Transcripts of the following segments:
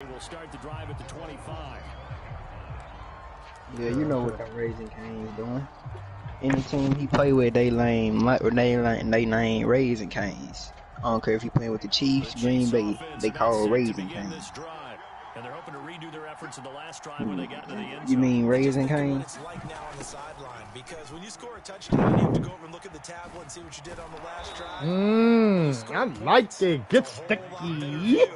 Will start the drive at the 25. Yeah, you know what that Raising Cane's doing. Any team he play with, they name Raising Cane's. I don't care if he playing with the Chiefs, Green Bay, they call Raising Cane's. And they're hoping to redo their efforts in the last drive when they got to the end zone. You mean Raising Cane's? It's like now on the sideline, because when you score a touchdown, you have to go over and look at the tablet and see what you did on the last drive. I like it. Get sticky.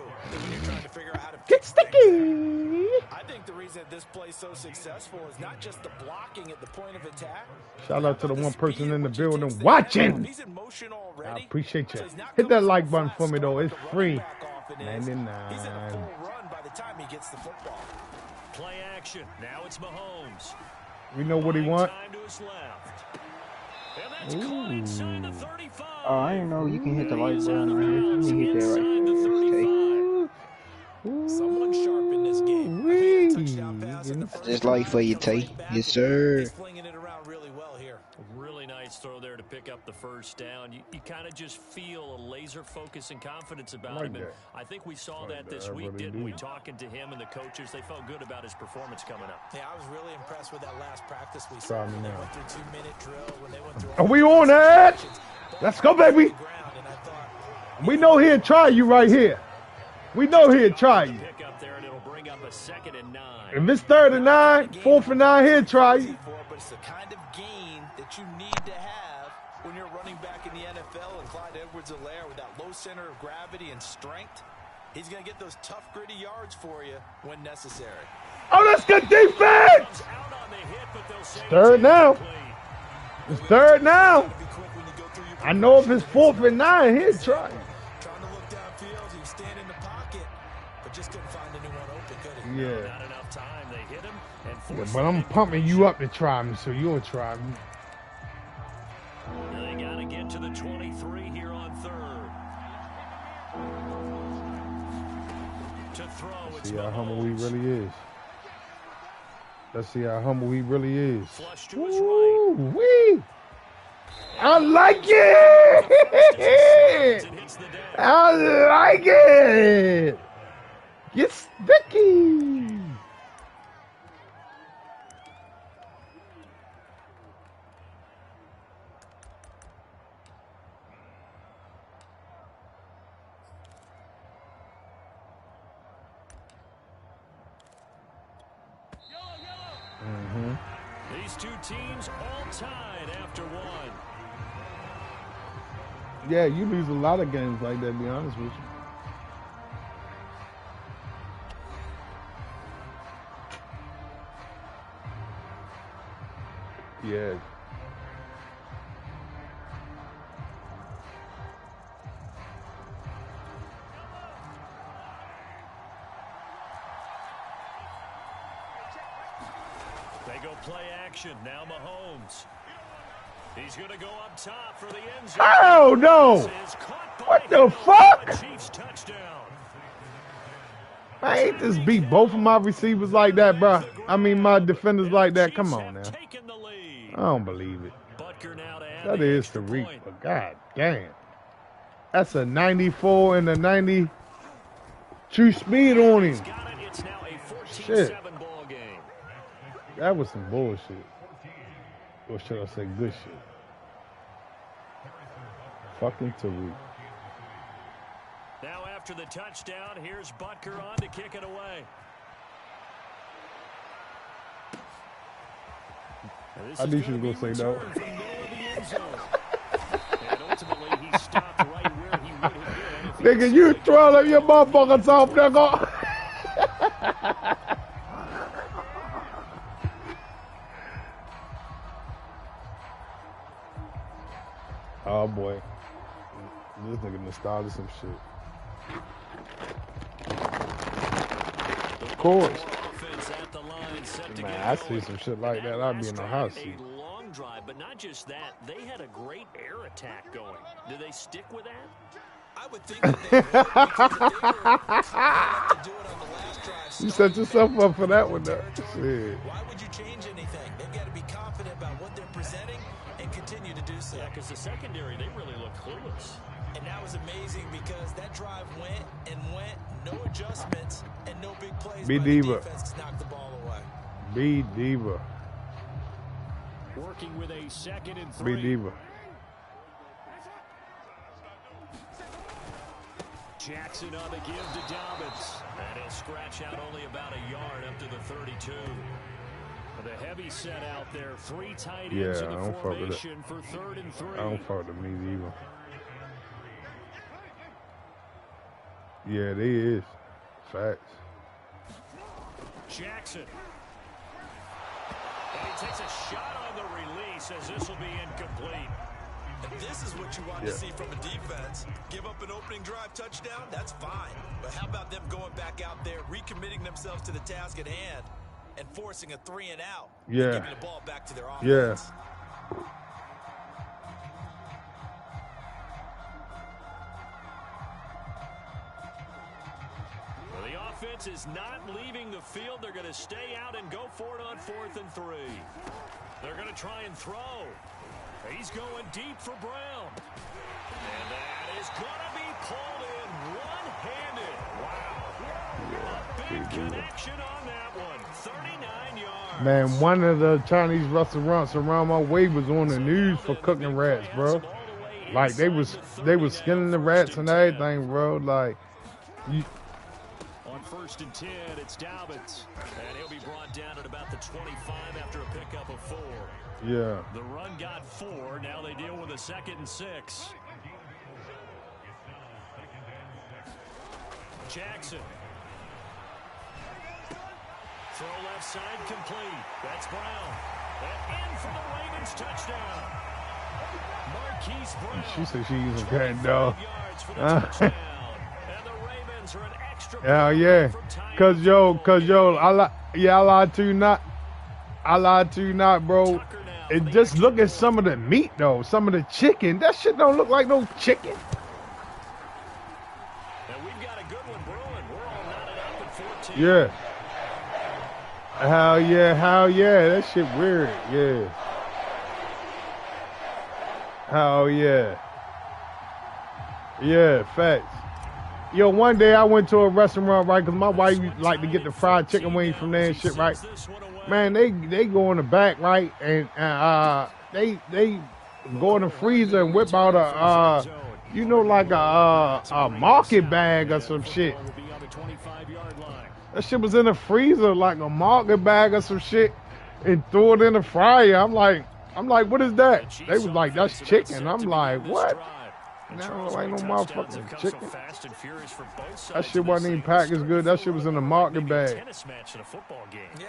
Get sticky. I think the reason this play's so successful is not just the blocking at the point of attack. Shout out to the one person in the building watching. I appreciate you. Hit that like button for me, though. It's free. 99. He's in a full run by the time he gets the football. Play action. Now it's Mahomes. We know what he wants. Oh, I didn't know you can hit the like button right here. You can hit that right there. Someone sharp in this game. Just like for you, Tay. Yes, sir. He's flinging it around really well here. Really nice throw there to pick up the first down. You kind of just feel a laser focus and confidence about him. And I think we saw that this week, didn't we? Talking to him and the coaches, they felt good about his performance coming up. Yeah, I was really impressed with that last practice we saw. When they went through 2-minute drill, when they went through Are we on it? Let's go, baby. We know he'll try you right here. We know he'll try you. If it's 3rd and 9, 4th and 9, he'll try you. But it's the kind of gain that you need to have when you're running back in the NFL. And Clyde Edwards-Helaire, with that low center of gravity and strength, he's going to get those tough, gritty yards for you when necessary. Oh, that's good defense! It's 3rd now. It's 3rd now. I know if it's 4th and 9, he'll try. Trying to look downfield, he was standing in the pocket, but just couldn't find anyone open, could he? Yeah. Not enough time. They hit him. Yeah, but I'm pumping you up to try me, so you'll try me. They got to get to the 23 here on 3rd. To throw, it's see how humble he really is. Let's see how humble he really is. Flush to his right. Wee! I like it! I like it! Get sticky! These two teams all tied after one. Yeah, you lose a lot of games like that, to be honest with you. Yeah. They go play action. Now Mahomes. He's going to go up top for the end zone. Oh, no! What the fuck? Chiefs touchdown. I hate this beat both of my receivers like that, bro. I mean, my defenders like that. Come on now. I don't believe it. That is Tariq, but god damn. That's a 94 and a 90 true speed on him. Shit. That was some bullshit. Or should I say good shit? Fucking Tariq. Now after the touchdown, here's Butker on to kick it away. I knew she was going to say no. Nigga, you twirling your motherfuckers off, nigga. Oh boy, this nigga done started some shit. Of course. Man, I see some shit like that, I'd be in the hot seat. Long drive, but not just that, they had a great air attack going. Do they stick with that? I would think that they would, because they were to do it on the last drive. You set yourself up for that one, though. Shit. Why would you change anything? They've got to be confident about what they're presenting and continue to do so. Yeah, because the secondary, they really look clueless. And that was amazing because that drive went and went, no adjustments, and no big plays by the defense to knock the ball away. Be diva. Working with a 2nd and 3. Be diva. Jackson on the give to Dobbins. And he'll scratch out only about a yard up to the 32. The heavy set out there. 3 tight ends in the formation for 3rd and 3. I don't fuck with me either. Yeah, they is. Facts. Jackson. And he takes a shot on the release as this will be incomplete. And this is what you want to see from a defense. Give up an opening drive touchdown, that's fine. But how about them going back out there, recommitting themselves to the task at hand, and forcing a 3 and out. Yeah. And giving the ball back to their offense. Yeah. Well, the offense is not leaving the field. They're going to stay out and go for it on 4th and 3. They're going to try and throw. He's going deep for Brown. And that is going to be pulled in one-handed. Wow. A big connection on that one. 39 yards. Man, one of the Chinese restaurants around my way was on the news for cooking rats, bro. Like, they was skinning the rats and everything, bro. Like, you... On 1st and 10, it's Dobbins. And he'll be brought down at about the 25 after a pickup of 4. Yeah. The run got 4. Now they deal with a 2nd and 6. Jackson. Throw left side complete. That's Brown. And in for the Ravens touchdown. Marquise Brown. She said she using cat dog. And the Ravens are an extra. Hell yeah. Cause yo, I lied to you not, bro. And just look at some of the meat though, some of the chicken. That shit don't look like no chicken. And we've got a good one brewing. We're all knotted up at 14. Yeah. Hell yeah. That shit weird. Yeah. Hell yeah. Yeah, facts. Yo, one day I went to a restaurant, right, because my wife like to get the fried chicken wings from there and shit, right? Man, they go in the back, right, and they go in the freezer and whip out a like a market bag or some shit. That shit was in the freezer like a market bag or some shit, and threw it in the fryer. I'm like, what is that? They was like, that's chicken. I'm like, what? No, ain't no motherfucking chicken. That shit wasn't even packaged good. That shit was in the market bag. Yeah,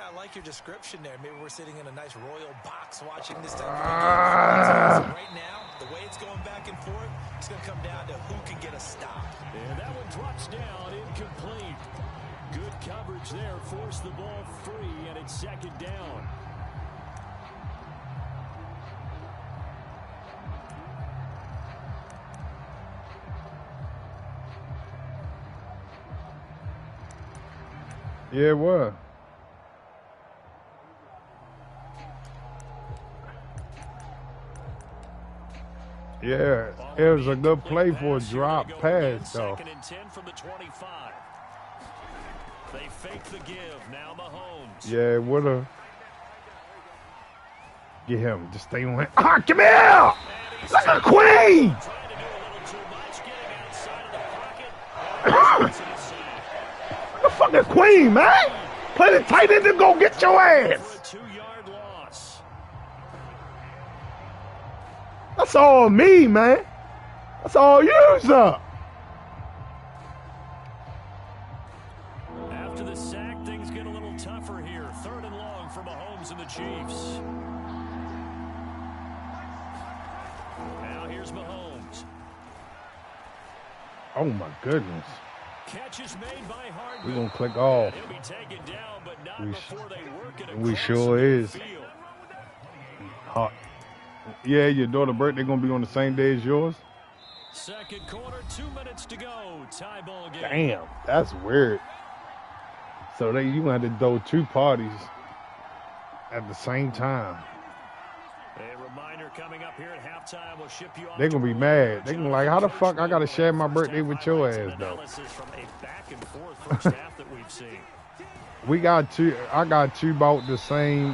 I like your description there. Maybe we're sitting in a nice royal box watching this type of game. Right now, the way it's going back and forth, it's going to come down to who can get a stop. And that one drops down, incomplete. Good coverage there, forced the ball free, and it's 2nd down. Yeah, it was. Yeah, it was a good play for a drop pass, though. 2nd and 10 from the 25. They fake the give. Now Mahomes. Yeah, it would have. Get him. Just stay on him. Ah, come here! Like a queen! The fucking queen, man! Play the tight end and go get your ass! For a 2-yard loss. That's all me, man. That's all yous up. After the sack, things get a little tougher here. 3rd and long for Mahomes and the Chiefs. Now here's Mahomes. Oh my goodness. Catch is made by Hardman. We're gonna click off. He'll be taken down, but not before they work it We across sure is. the field. Yeah, your daughter's birthday gonna be on the same day as yours? 2nd quarter, 2 minutes to go. Tie ball game. Damn, that's weird. So you gonna have to throw 2 parties at the same time. A reminder coming up here at halftime will ship you off. They're gonna be mad. They're gonna be like, how the fuck I gotta share my birthday with your ass though? From a back and forth first half that we've seen. We got two. I got two about the same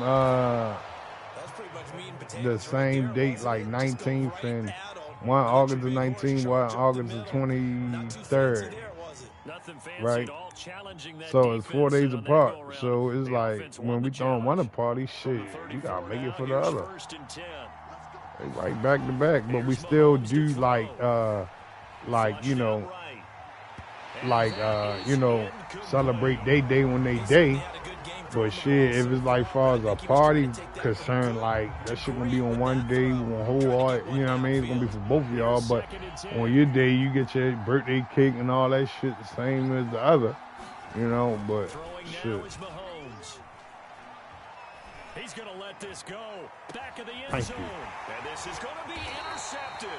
date, like 19th and one August the 19th, one August the 23rd. Right? So it's 4 days apart. So it's like when we throwing one party, shit, you gotta make it for the other. They right back to back, but we still do celebrate they day when they day. But shit, if it's like far as a party concern, like that shit gonna be on one day, one whole art, you know what I mean? It's gonna be for both of y'all, but on your day you get your birthday cake and all that shit the same as the other, you know, but shit. He's gonna let this go. Back of the end zone. And this is gonna be intercepted.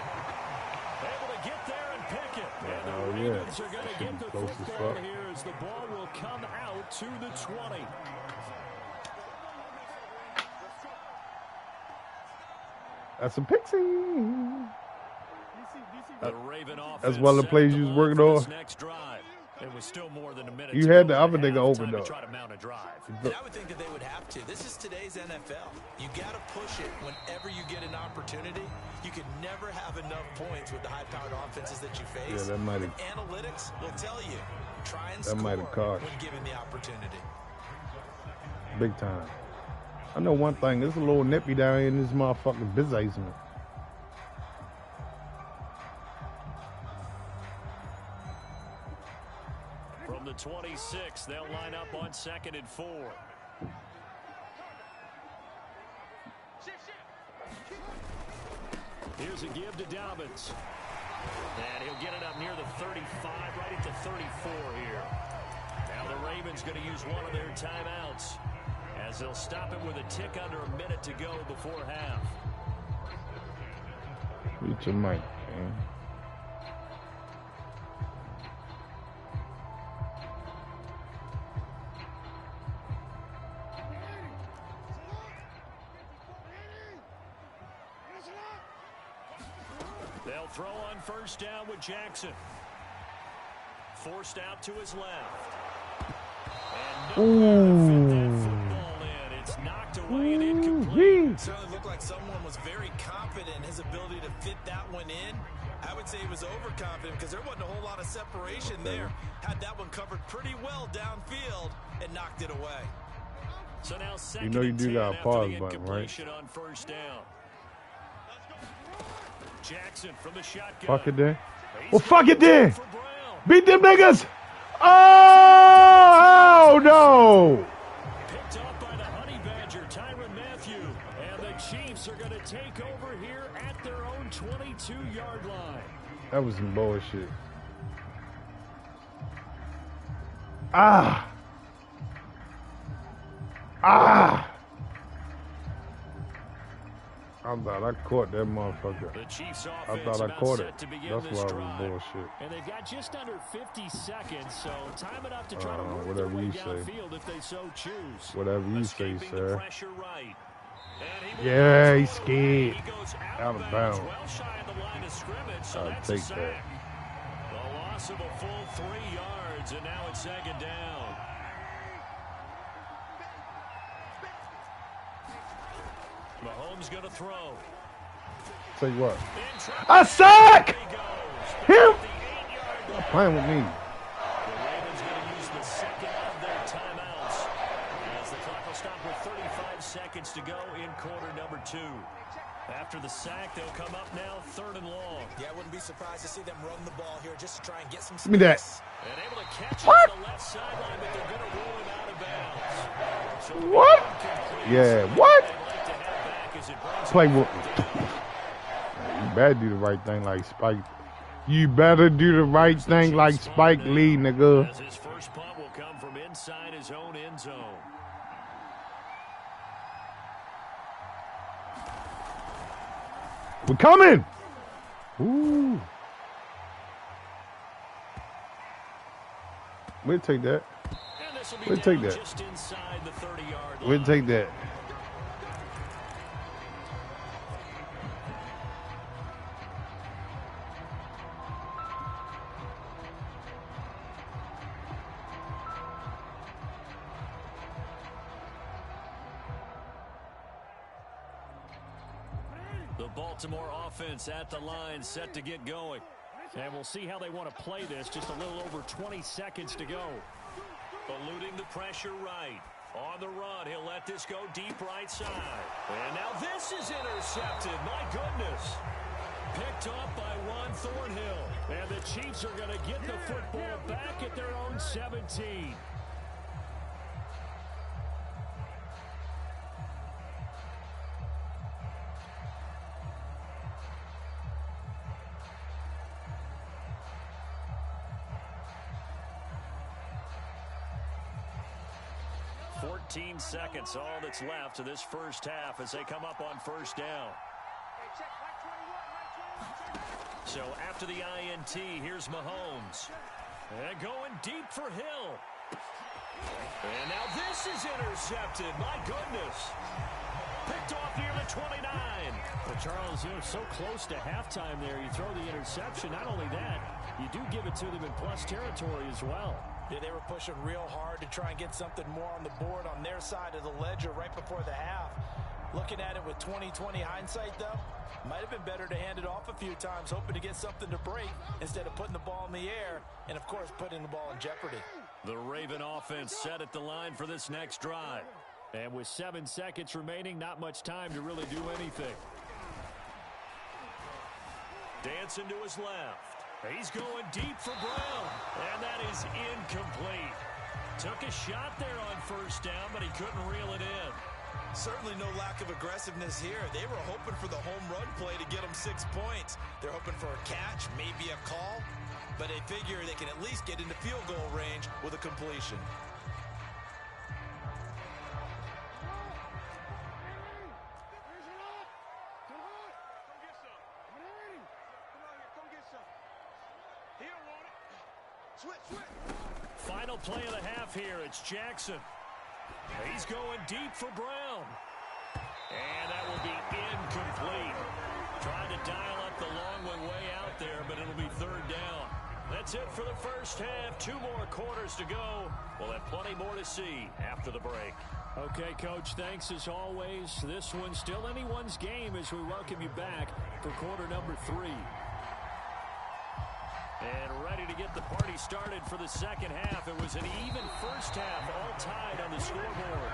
Able to get there and pick it. And the Ravens are gonna get the football here as the ball will come out to the 20. That's a pixie. That's one of the plays you was working on. It was still more than a minute. You had the other nigga open though. And I would think that they would have to. This is today's NFL. You got to push it whenever you get an opportunity. You can never have enough points with the high-powered offenses that you face. Yeah, that might have. Analytics will tell you. Try and that might have cost when given the opportunity. Big time. I know one thing. There's a little nippy down here in this motherfucking business. From the 26, they'll line up on 2nd and 4. Here's a give to Dobbins. And he'll get it up near the 35, right at the 34 here. Now the Ravens going to use one of their timeouts as they'll stop it with a tick under a minute to go before half. Reach your mic, man. They'll throw on 1st down with Jackson. Forced out to his left. And that football in. It's knocked away and incomplete. It certainly looked like someone was very confident in his ability to fit that one in. I would say he was overconfident because there wasn't a whole lot of separation there. Had that one covered pretty well downfield and knocked it away. So now you know you do got a pause button, right? On 1st down. Jackson from the shotgun. Fuck it then. Well, fuck it then. Beat them niggas. Oh no. Picked up by the Honey Badger, Tyrann Mathieu. And the Chiefs are going to take over here at their own 22-yard line. That was some bullshit. Ah. I thought I caught that motherfucker. I thought I caught it. That's why it was bullshit. And they've got just under 50 seconds, so time enough to try to work whatever their way you say. downfield if they so choose. Whatever you say, sir. Right. Yeah, he's scared. Out of bounds. Well shy of the line of scrimmage, so I'll take that. The loss of a full 3 yards, and now it's 2nd down. Mahomes going to throw. Tell you what. A sack! Him? Stop playing with me. The Ravens going to use the 2nd of their timeouts as the clock will stop with 35 seconds to go in quarter number 2. After the sack, they'll come up now 3rd and long. Yeah, I wouldn't be surprised to see them run the ball here just to try and get some space. Give me that. And able to catch it on the left sideline, but they're going to roll it out of bounds. So what? Yeah, what? Play with me. You better do the right thing like Spike. You better do the right thing like Spike Lee, nigga. As his first punt will come from inside his own end zone. We're coming. Ooh. We'll take that. We'll take that. Just inside the 30-yard line. We'll take that. The Baltimore offense at the line, set to get going. And we'll see how they want to play this. Just a little over 20 seconds to go. Eluding the pressure right. On the run, he'll let this go deep right side. And now this is intercepted. My goodness. Picked off by Juan Thornhill. And the Chiefs are going to get the football back at their own 17. Seconds, all that's left of this first half as they come up on first down. So after the INT, here's Mahomes. And going deep for Hill. And now this is intercepted. My goodness. Picked off near the 29. But Charles, you're so close to halftime there. You throw the interception. Not only that, you do give it to them in plus territory as well. Yeah, they were pushing real hard to try and get something more on the board on their side of the ledger right before the half. Looking at it with 20/20 hindsight, though, might have been better to hand it off a few times, hoping to get something to break instead of putting the ball in the air and, of course, putting the ball in jeopardy. The Raven offense set at the line for this next drive. And with 7 seconds remaining, not much time to really do anything. Dancing to his left. He's going deep for Brown. And that is incomplete. Took a shot there on first down, but he couldn't reel it in. Certainly no lack of aggressiveness here. They were hoping for the home run play to get them 6 points. They're hoping for a catch, maybe a call, but they figure they can at least get into field goal range with a completion. Final play of the half here. It's Jackson. He's going deep for Brown. And that will be incomplete. Trying to dial up the long one way out there, but it'll be third down. That's it for the first half. 2 more quarters to go. We'll have plenty more to see after the break. Okay, Coach, thanks as always. This one's still anyone's game as we welcome you back for quarter number 3. And ready to get the party started for the second half. It was an even first half, all tied on the scoreboard.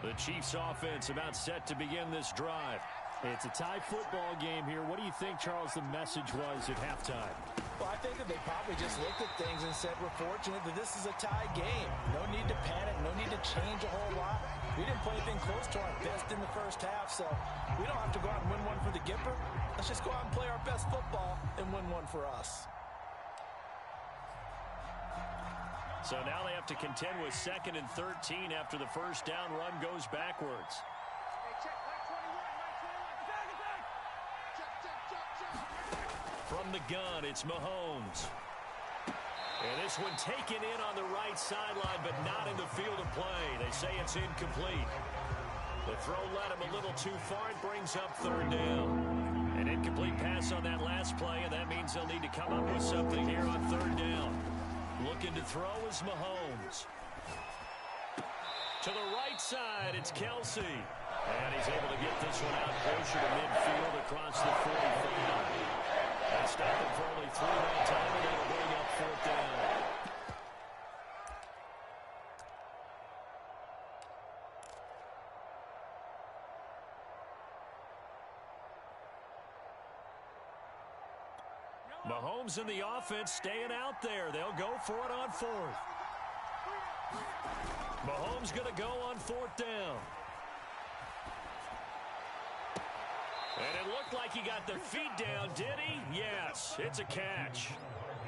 The Chiefs offense about set to begin this drive. It's a tie football game here. What do you think, Charles, the message was at halftime? Well, I think that they probably just looked at things and said, we're fortunate that this is a tie game. No need to panic, no need to change a whole lot. We didn't play anything close to our best in the first half, so we don't have to go out and win one for the Gipper. Let's just go out and play our best football and win one for us. So now they have to contend with 2nd and 13 after the first down run goes backwards. From the gun, it's Mahomes. And this one taken in on the right sideline, but not in the field of play. They say it's incomplete. The throw led him a little too far. It brings up third down. An incomplete pass on that last play, and that means they'll need to come up with something here on third down. Looking to throw is Mahomes. To the right side, it's Kelsey. And he's able to get this one out closer to midfield across the 45. They stop him for only 3 that time, and that'll bring up fourth down. Mahomes and the offense staying out there. They'll go for it on 4th. Mahomes going to go on 4th down. And it looked like he got the feet down, did he? Yes, it's a catch.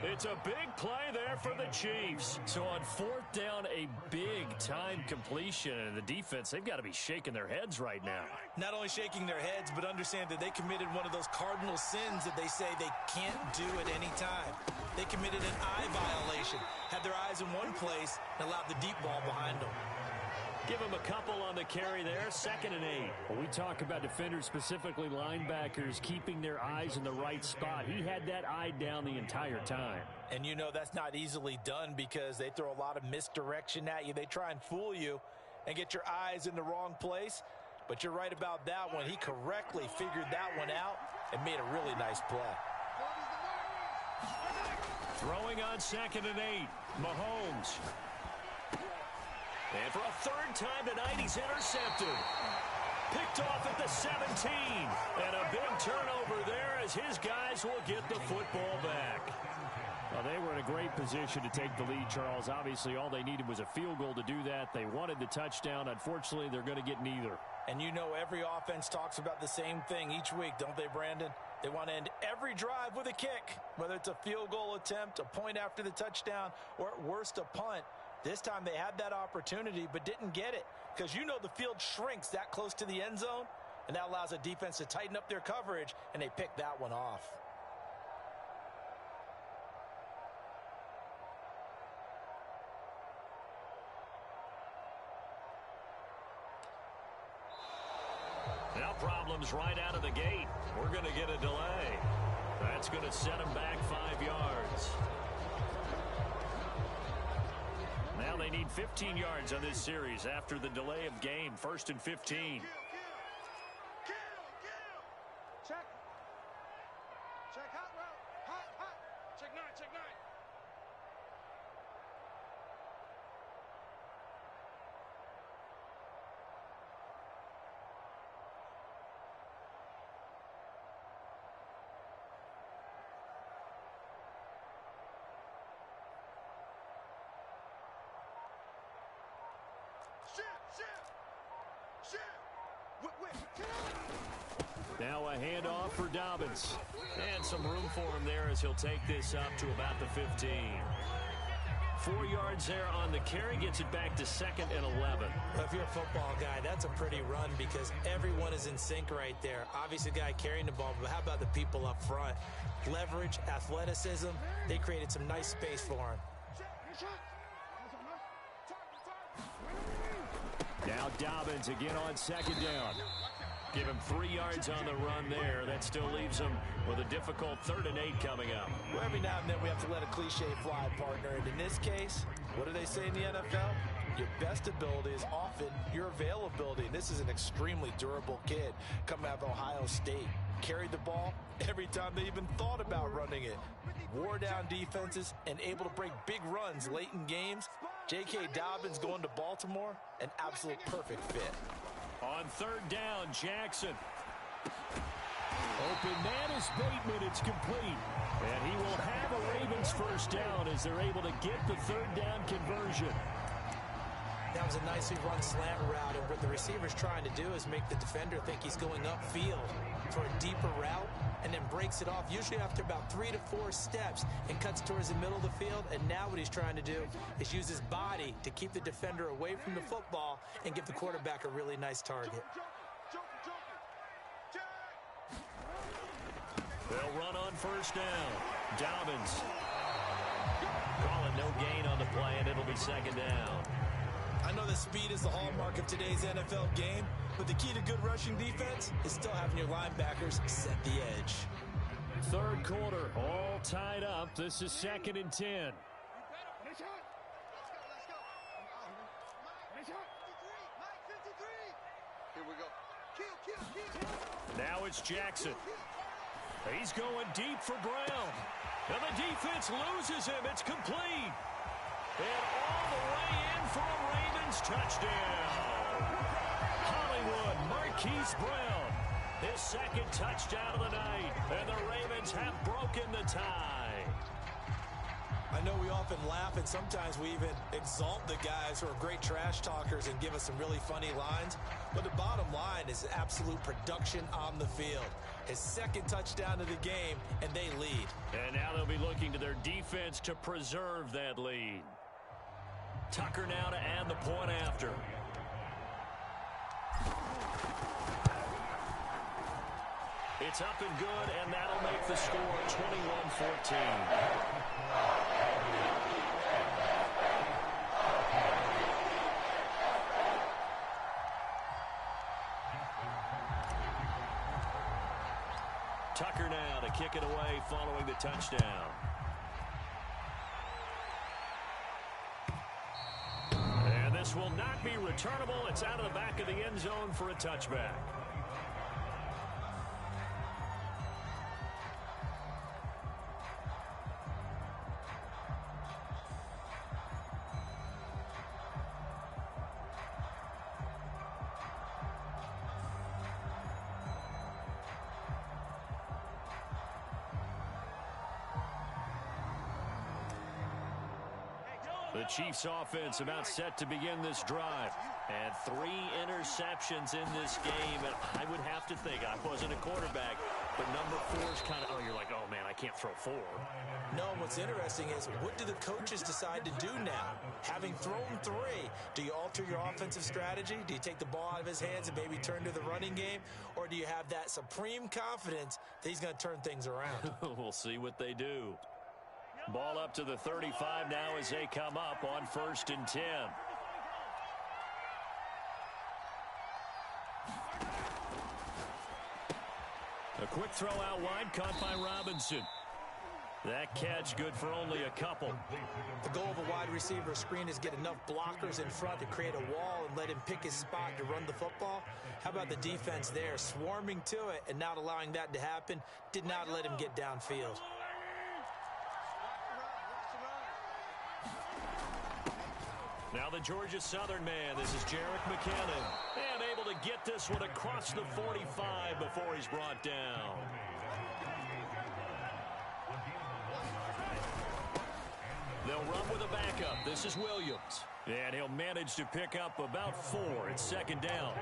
It's a big play there for the Chiefs. So on 4th down, a big-time completion. And the defense, they've got to be shaking their heads right now. Not only shaking their heads, but understand that they committed one of those cardinal sins that they say they can't do at any time. They committed an eye violation, had their eyes in one place, and allowed the deep ball behind them. Give him a couple on the carry there, 2nd and 8. Well, we talk about defenders, specifically linebackers, keeping their eyes in the right spot. He had that eye down the entire time. And you know that's not easily done because they throw a lot of misdirection at you. They try and fool you and get your eyes in the wrong place. But you're right about that one. He correctly figured that one out and made a really nice play. Throwing on 2nd and 8, Mahomes. And for a 3rd time tonight, he's intercepted. Picked off at the 17. And a big turnover there as his guys will get the football back. Well, they were in a great position to take the lead, Charles. Obviously, all they needed was a field goal to do that. They wanted the touchdown. Unfortunately, they're going to get neither. And you know every offense talks about the same thing each week, don't they, Brandon? They want to end every drive with a kick, whether it's a field goal attempt, a point after the touchdown, or at worst a punt. This time they had that opportunity but didn't get it because you know the field shrinks that close to the end zone, and that allows a defense to tighten up their coverage, and they picked that one off. Now problems right out of the gate. We're going to get a delay. That's going to set them back 5 yards. Now they need 15 yards on this series after the delay of game. 1st and 15. Check. Check hot route. Hot. Check 9. Now a handoff for Dobbins. And some room for him there as he'll take this up to about the 15. 4 yards there on the carry, gets it back to 2nd and 11. Well, if you're a football guy, that's a pretty run because everyone is in sync right there. Obviously, the guy carrying the ball, but how about the people up front? Leverage, athleticism, they created some nice space for him. Now Dobbins again on 2nd down. Give him 3 yards on the run there. That still leaves him with a difficult 3rd and 8 coming up. Well, every now and then we have to let a cliche fly, partner. And in this case, what do they say in the NFL? Your best ability is often your availability. And this is an extremely durable kid coming out of Ohio State. Carried the ball every time they even thought about running it. Wore down defenses and able to break big runs late in games. J.K. Dobbins going to Baltimore, an absolute perfect fit. On 3rd down, Jackson. Open man is Bateman. It's complete. And he will have a Ravens 1st down as they're able to get the 3rd down conversion. That was a nicely run slant route, and what the receiver's trying to do is make the defender think he's going upfield for a deeper route and then breaks it off, usually after about 3 to 4 steps, and cuts towards the middle of the field. And now what he's trying to do is use his body to keep the defender away from the football and give the quarterback a really nice target. They'll run on 1st down. Dobbins. Calling no gain on the play, and it'll be 2nd down. I know that speed is the hallmark of today's NFL game, but the key to good rushing defense is still having your linebackers set the edge. 3rd quarter, all tied up. This is 2nd and 10. Let's go. Here we go. Kill. Now it's Jackson. He's going deep for Brown. And the defense loses him. It's complete. And all the way in for a Ravens touchdown. Hollywood Marquise Brown. His 2nd touchdown of the night. And the Ravens have broken the tie. I I know we often laugh and sometimes we even exalt the guys who are great trash talkers and give us some really funny lines. But the bottom line is absolute production on the field. His second touchdown of the game, and they lead. And now they'll be looking to their defense to preserve that lead. Tucker now to add the point after. It's up and good, and that'll make the score 21-14. Tucker now to kick it away following the touchdown. And this will not be returnable. It's out of the back of the end zone for a touchback. The Chiefs offense about set to begin this drive. And 3 interceptions in this game. And I would have to think, I wasn't a quarterback, but number 4 is kind of, oh, you're like, oh, man, I can't throw 4. No, what's interesting is what do the coaches decide to do now? Having thrown 3, do you alter your offensive strategy? Do you take the ball out of his hands and maybe turn to the running game? Or do you have that supreme confidence that he's going to turn things around? We'll see what they do. Ball up to the 35 now as they come up on 1st and 10. A quick throw out wide, caught by Robinson. That catch good for only a couple. The goal of a wide receiver screen is get enough blockers in front to create a wall and let him pick his spot to run the football. How about the defense there, swarming to it and not allowing that to happen? Did not let him get downfield. Now the Georgia Southern man, this is Jerick McKinnon. And able to get this one across the 45 before he's brought down. They'll run with a backup. This is Williams. And he'll manage to pick up about 4. It's 2nd down.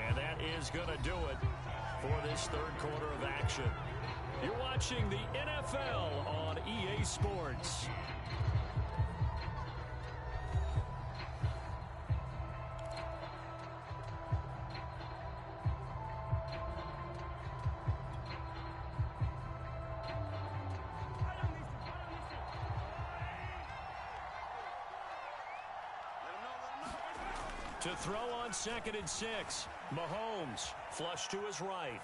And that is going to do it for this 3rd quarter of action. You're watching the NFL on EA Sports. To throw on 2nd and 6. Mahomes flush to his right.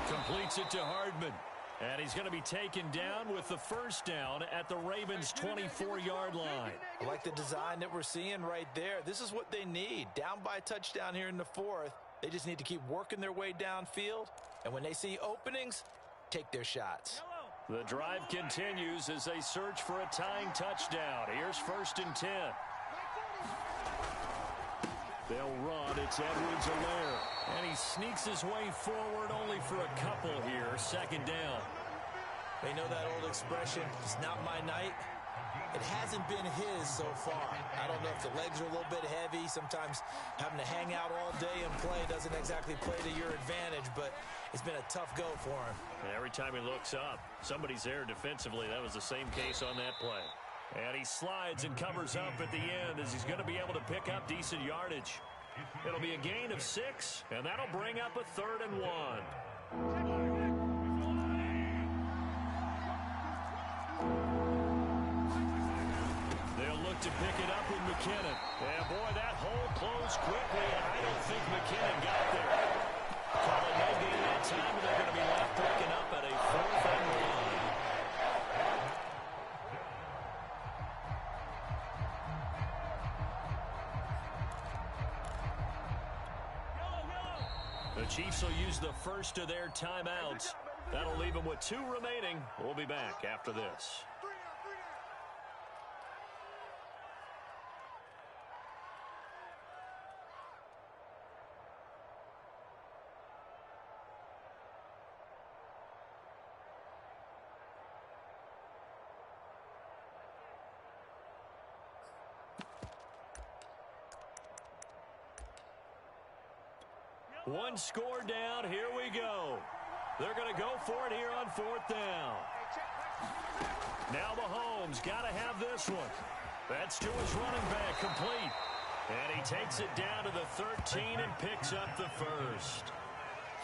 Completes it to Hardman. And he's going to be taken down with the 1st down at the Ravens' 24-yard line. I like the design that we're seeing right there. This is what they need. Down by a touchdown here in the 4th. They just need to keep working their way downfield. And when they see openings, take their shots. The drive continues as they search for a tying touchdown. Here's 1st and 10. They'll run. It's Edwards-Helaire. And he sneaks his way forward only for a couple here. 2nd down. They know that old expression, it's not my night. It hasn't been his so far. I don't know if the legs are a little bit heavy. Sometimes having to hang out all day and play doesn't exactly play to your advantage, but it's been a tough go for him. And every time he looks up, somebody's there defensively. That was the same case on that play. And he slides and covers up at the end as he's going to be able to pick up decent yardage. It'll be a gain of 6, and that'll bring up a 3rd and 1. They'll look to pick it up with McKinnon. And boy, that hole closed quickly, and I don't think McKinnon got there. Call it no gain that time, and they're going to be left picking up at a 4th and 1. The Chiefs will use the first of their timeouts. That'll leave them with 2 remaining. We'll be back after this. One score down. Here we go. They're going to go for it here on 4th down. Now Mahomes got to have this one. That's to his running back, complete. And he takes it down to the 13 and picks up the first.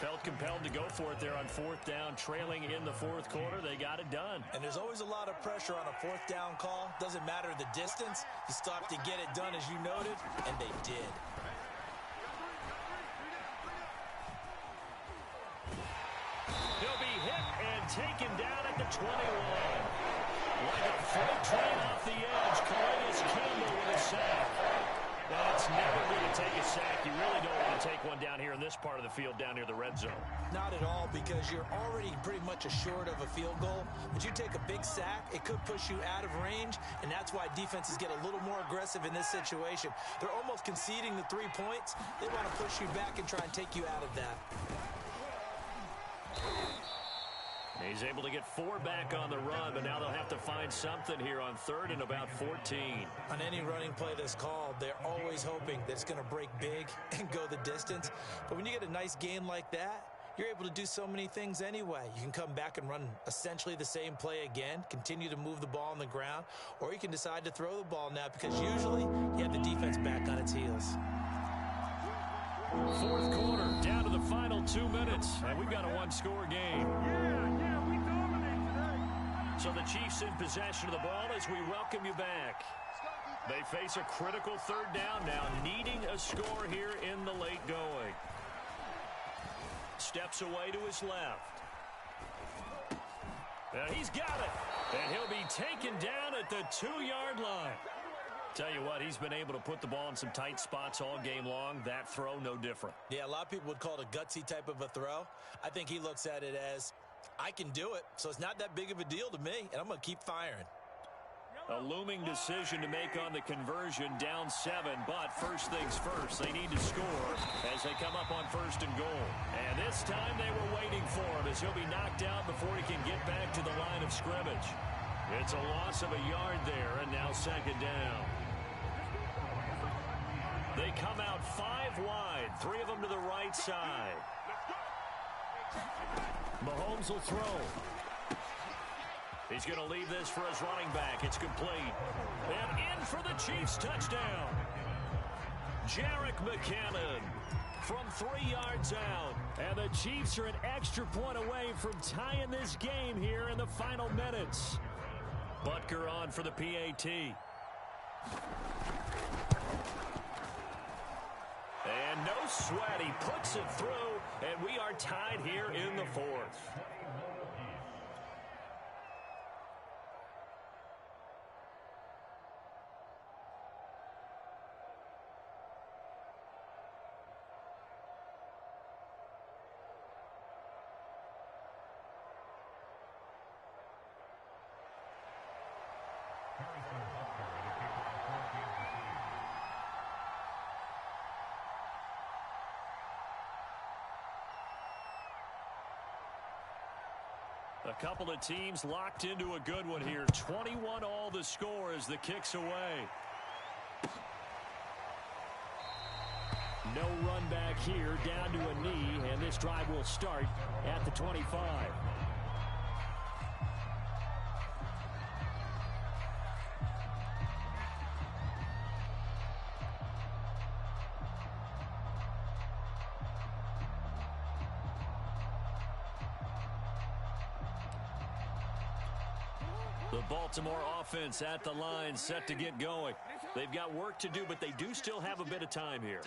Felt compelled to go for it there on 4th down, trailing in the 4th quarter. They got it done. And there's always a lot of pressure on a 4th down call. Doesn't matter the distance. You still have to get it done, as you noted, and they did. He'll be hit and taken down at the 21. Like a freight train off the edge, Campbell with a sack. Well, it's never going to take a sack. You really don't want to take one down here in this part of the field, down near the red zone. Not at all, because you're already pretty much assured of a field goal. But you take a big sack, it could push you out of range, and that's why defenses get a little more aggressive in this situation. They're almost conceding the 3 points. They want to push you back and try and take you out of that. He's able to get 4 back on the run, but now they'll have to find something here on 3rd and about 14. On any running play that's called, they're always hoping that it's going to break big and go the distance. But when you get a nice gain like that, you're able to do so many things anyway. You can come back and run essentially the same play again, continue to move the ball on the ground, or you can decide to throw the ball now because usually you have the defense back on its heels. 4th quarter, down to the final 2 minutes, and we've got a 1-score game. We dominate today. So the Chiefs in possession of the ball as we welcome you back. They face a critical 3rd down now, needing a score here in the late going. Steps away to his left. And he's got it. And he'll be taken down at the 2-yard line. Tell you what, he's been able to put the ball in some tight spots all game long. That throw, no different. Yeah, a lot of people would call it a gutsy type of a throw. I think he looks at it as, I can do it, so it's not that big of a deal to me, and I'm going to keep firing. A looming decision to make on the conversion, down 7, but first things first, they need to score as they come up on 1st and goal. And this time they were waiting for him as he'll be knocked out before he can get back to the line of scrimmage. It's a loss of a yard there, and now 2nd down. They come out 5 wide, 3 of them to the right side. Mahomes will throw. He's going to leave this for his running back. It's complete. And in for the Chiefs touchdown. Jerick McKinnon from 3 yards out. And the Chiefs are an extra point away from tying this game here in the final minutes. Butker on for the PAT. And no sweat. He puts it through, and we are tied here in the 4th. A couple of teams locked into a good one here. 21 all the score as the kick's away. No run back here, down to a knee, and this drive will start at the 25. The Baltimore offense at the line, set to get going. They've got work to do, but they do still have a bit of time here.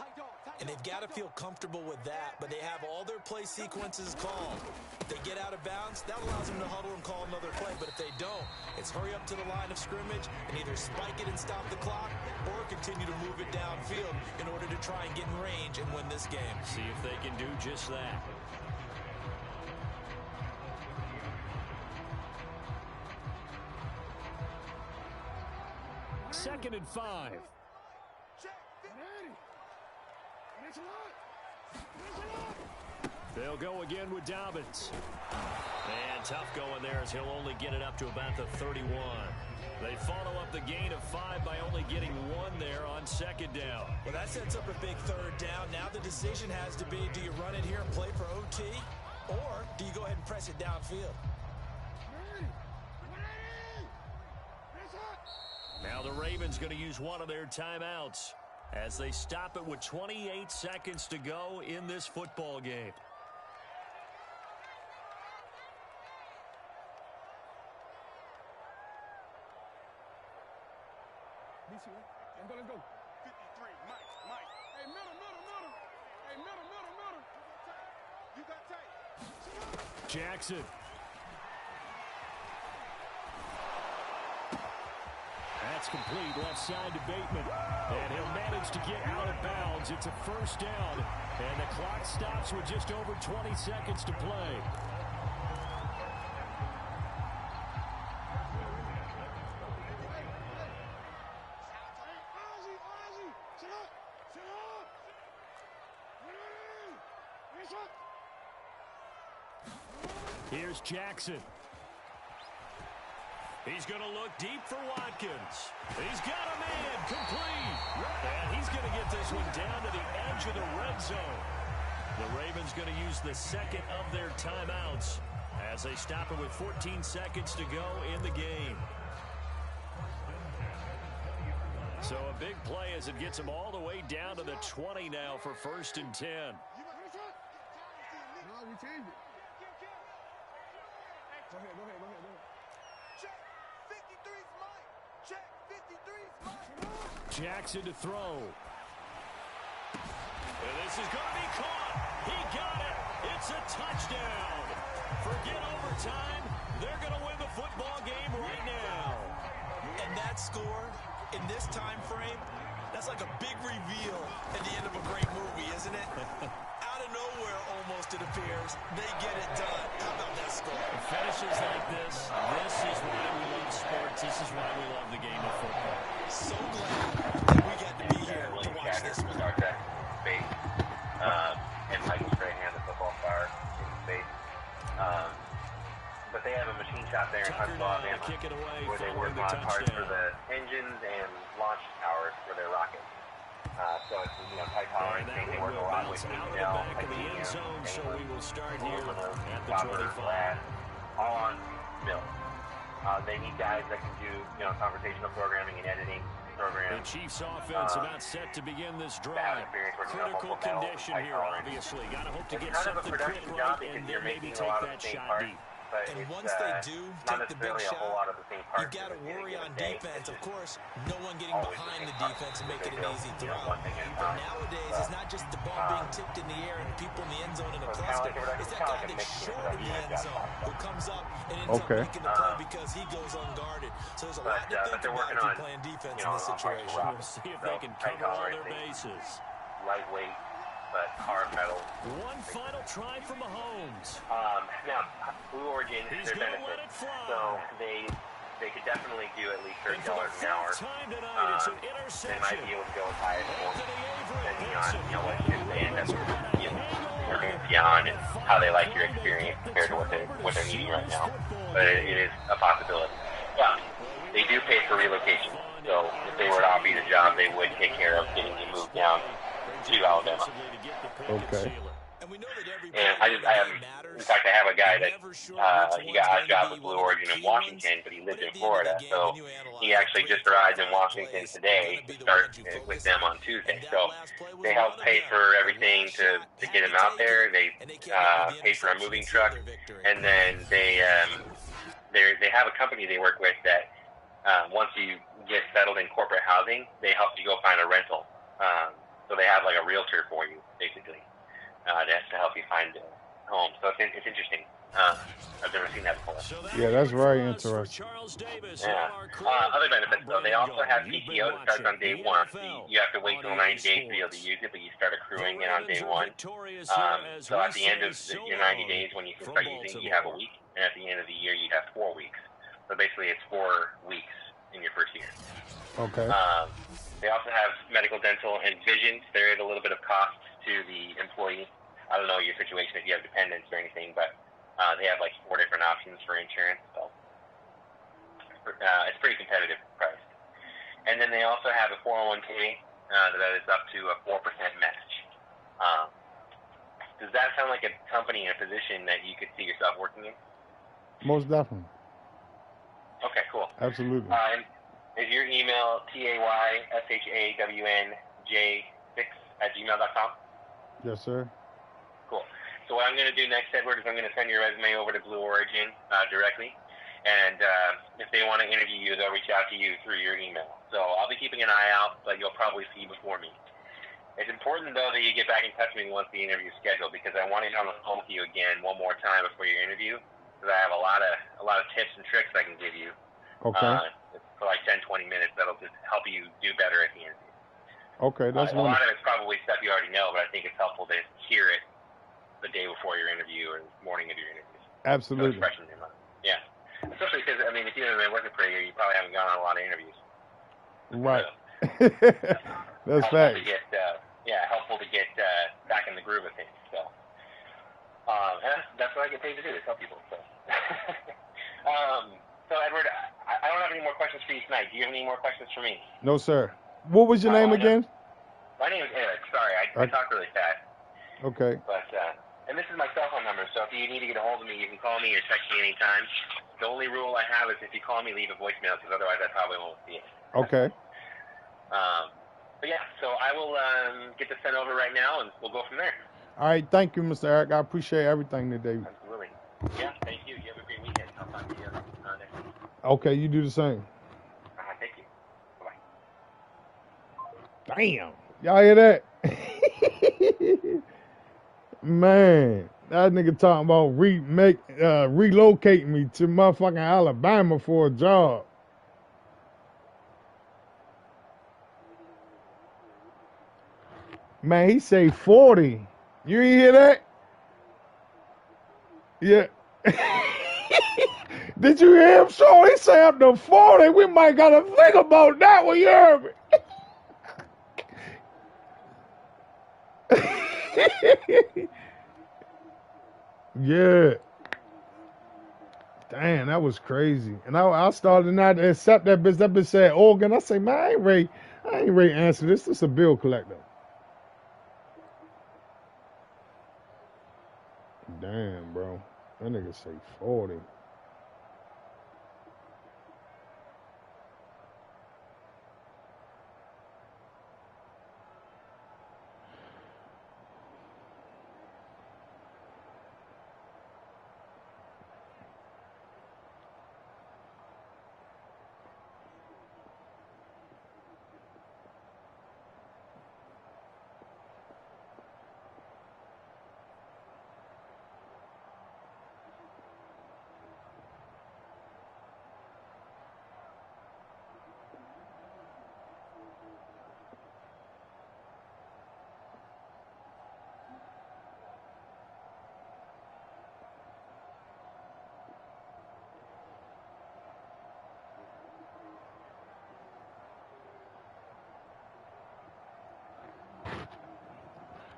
And they've got to feel comfortable with that, but they have all their play sequences called. If they get out of bounds, that allows them to huddle and call another play. But if they don't, it's hurry up to the line of scrimmage and either spike it and stop the clock or continue to move it downfield in order to try and get in range and win this game. See if they can do just that. Second and 5. They'll go again with Dobbins. And tough going there as he'll only get it up to about the 31. They follow up the gain of 5 by only getting 1 there on second down. Well, that sets up a big third down. Now the decision has to be, do you run it here and play for OT, or do you go ahead and press it downfield? Now the Ravens going to use one of their timeouts as they stop it with 28 seconds to go in this football game. Let's go. 53, Mike. Hey, middle. Hey, middle. You got tight. Jackson. That's complete, left side to Bateman. And he'll manage to get out of bounds. It's a first down. And the clock stops with just over 20 seconds to play. Here's Jackson. He's going to look deep for Watkins. He's got a man complete. And he's going to get this one down to the edge of the red zone. The Ravens going to use the second of their timeouts as they stop it with 14 seconds to go in the game. So a big play as it gets them all the way down to the 20 now for 1st and 10. No, we changed it. Go ahead. Check 53's Mike. Check 53's Mike. Jackson to throw. And this is going to be caught. He got it. It's a touchdown. Forget overtime. They're going to win the football game right now. And that score in this time frame, that's like a big reveal at the end of a great movie, isn't it? Out of nowhere, almost, it appears, they get it done. How about that score? Finishes like this is why we love sports. This is why we love the game of football. So glad that we got to be here to watch this one. Star Trek Space, and Michael Strahan, the football star in space. But they have a machine shop there in Huntsville, Alabama, where they work on parts for the engines and launch towers for their rockets. So it's, tight tolerance, they work a lot with Intel, titanium, so we will start here aluminum, at the copper, 25. glass, all on mill. They need guys that can do, conversational programming and editing programs. The Chiefs offense about set to begin this drive. Critical condition here, obviously. Got to hope to get something quick right and then maybe take that shot deep. And once they do take the big shot, you've got to worry on defense. Of course, no one getting behind the defense and making an easy throw. But nowadays, it's not just the ball being tipped in the air and people in the end zone in a cluster. It's that guy that's short of the end zone who comes up and ends up making the play because he goes unguarded. So there's a lot to think about if you're playing defense in this situation. We'll see if they can cover all their bases. Lightweight, but hard metal. One final try from Mahomes. Now, Blue Origin is their benefit. So they could definitely do at least $30 an hour. They might be able to go as high as 40, depending on what shift they end up working beyond and how they like your experience compared to what they're needing right now. But it is a possibility. But they do pay for relocation. So if they were to offer you the job, they would take care of getting you moved down to Alabama. Okay. And in fact, I have a guy that he got a job with Blue Origin in Washington, but he lived in Florida, so he actually just arrived in Washington today to start with them on Tuesday. So they help pay for everything to get him out there. They pay for a moving truck, and then they have a company they work with that once you get settled in corporate housing, they help you go find a rental. So they have like a realtor for you, basically, to help you find a home. So it's interesting. I've never seen that before. Yeah, that's very interesting. Yeah. Other benefits, though, they also have PTO that starts on day one. You have to wait till 90 days to be able to use it, but you start accruing it on day one. So at the end of your 90 days, when you can start using it, you have a week. And at the end of the year, you have 4 weeks. So basically, it's 4 weeks in your first year. Okay. They also have medical, dental, and vision. There is a little bit of cost to the employee I don't know your situation if you have dependents or anything, but they have like 4 different options for insurance, so it's pretty competitive priced. And then they also have a 401k that is up to a 4% match. Does that sound like a company and a position that you could see yourself working in? Most definitely. Okay, cool. Absolutely. And is your email tayshawnej6@gmail.com? Yes, sir. Cool. So what I'm going to do next, Edward, is I'm going to send your resume over to Blue Origin directly. And if they want to interview you, they'll reach out to you through your email. So I'll be keeping an eye out, but you'll probably see before me. It's important, though, that you get back in touch with me once the interview is scheduled, because I want to get on the phone with you again one more time before your interview, because I have a lot of tips and tricks I can give you. Okay. For like 10, 20 minutes, that'll just help you do better at the interview. Okay, that's a lot of it's probably stuff you already know, but I think it's helpful to hear it the day before your interview or the morning of your interview. Absolutely. So it's fresh in your mind. Yeah. Especially because, I mean, if you haven't been working for a year, you probably haven't gone on a lot of interviews. Right. So, that's facts. helpful to get back in the groove of things. So, and that's what I get paid to do, is help people. So, so Edward, I don't have any more questions for you tonight. Do you have any more questions for me? No, sir. What was your name again? My name is Eric. Sorry, I talk really fast. Okay. But and this is my cell phone number, so if you need to get a hold of me, you can call me or text me anytime. The only rule I have is if you call me, leave a voicemail, because otherwise I probably won't see it. Okay. But yeah, so I will get this sent over right now, and we'll go from there. All right. Thank you, Mr. Eric. I appreciate everything today. Absolutely. Yeah, thank you. You have a great weekend. I'll talk to you next week. Okay, you do the same. Thank you. Bye-bye. Damn. Y'all hear that? Man, that nigga talking about relocating me to motherfucking Alabama for a job. Man, he say 40. You ain't hear that? Yeah. Did you hear him, Sean? He say up to 40. We might gotta think about that one, you heard me? Yeah. Damn, that was crazy. And I started not to accept that bitch. That bitch said Oregon. I say, man, I ain't ready to answer this. This is a bill collector. Damn, bro. That nigga say 40.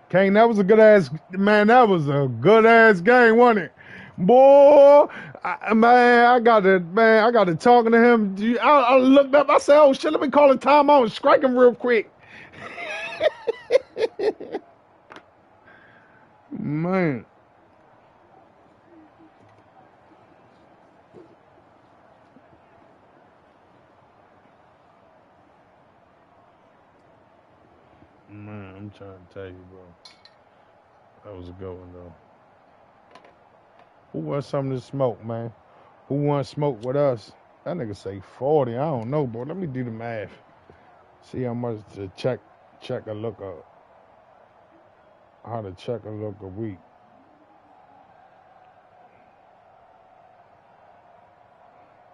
Kane, that was a good ass, man, that was a good ass game, wasn't it? Boy, I got to talking to him. I looked up, I said, oh shit, let me call him timeout and strike him real quick. Man. Man, I'm trying to tell you, bro. That was a good one, though. Who wants something to smoke, man? Who wants smoke with us? That nigga say 40. I don't know, boy. Let me do the math. See how much to check a look up. How to check a look a week.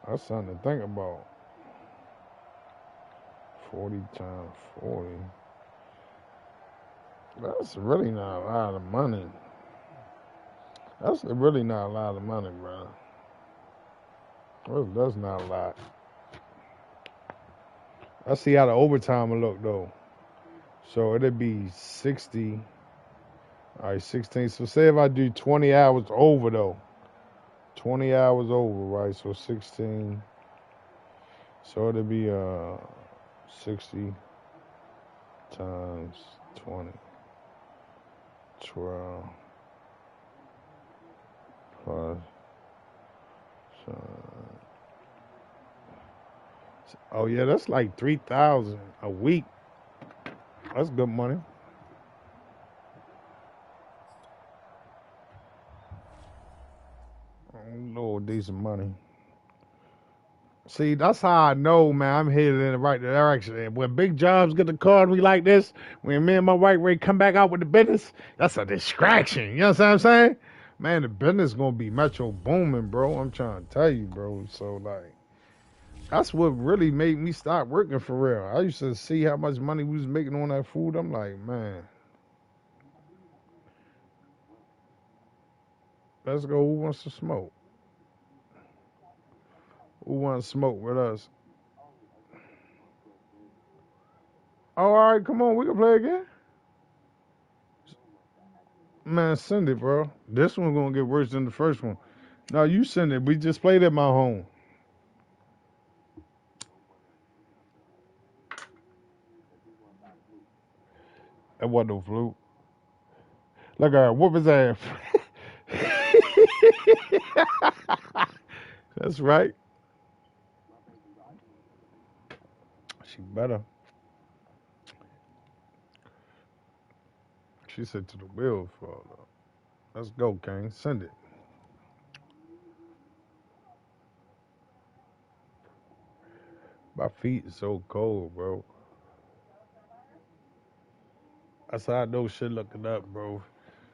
That's something to think about. 40 times 40. That's really not a lot of money. That's really not a lot of money, bro. That's not a lot. Let's see how the overtime will look, though. So it'd be 60 All right, 16. So say if I do 20 hours over though. 20 hours over, right? So 16. So it'll be 60 times 20. 12 plus. Oh yeah, that's like 3,000 a week. That's good money. Oh, decent money. See, that's how I know, man, I'm headed in the right direction. When big jobs get to call me like this, when me and my white Ray come back out with the business, that's a distraction. You know what I'm saying? Man, the business gonna be metro booming, bro. I'm trying to tell you, bro. So like, that's what really made me stop working for real. I used to see how much money we was making on that food. I'm like, man, let's go. Who wants to smoke? Who wants to smoke with us? Oh, all right, come on, we can play again. Man, send it, bro. This one's gonna get worse than the first one. No, you send it. We just played at my home. That wasn't no fluke. Look at her, whoop his ass. That's right. She better. She said to the wheels fall off. Let's go, King. Send it. My feet is so cold, bro. That's how I know shit looking up, bro.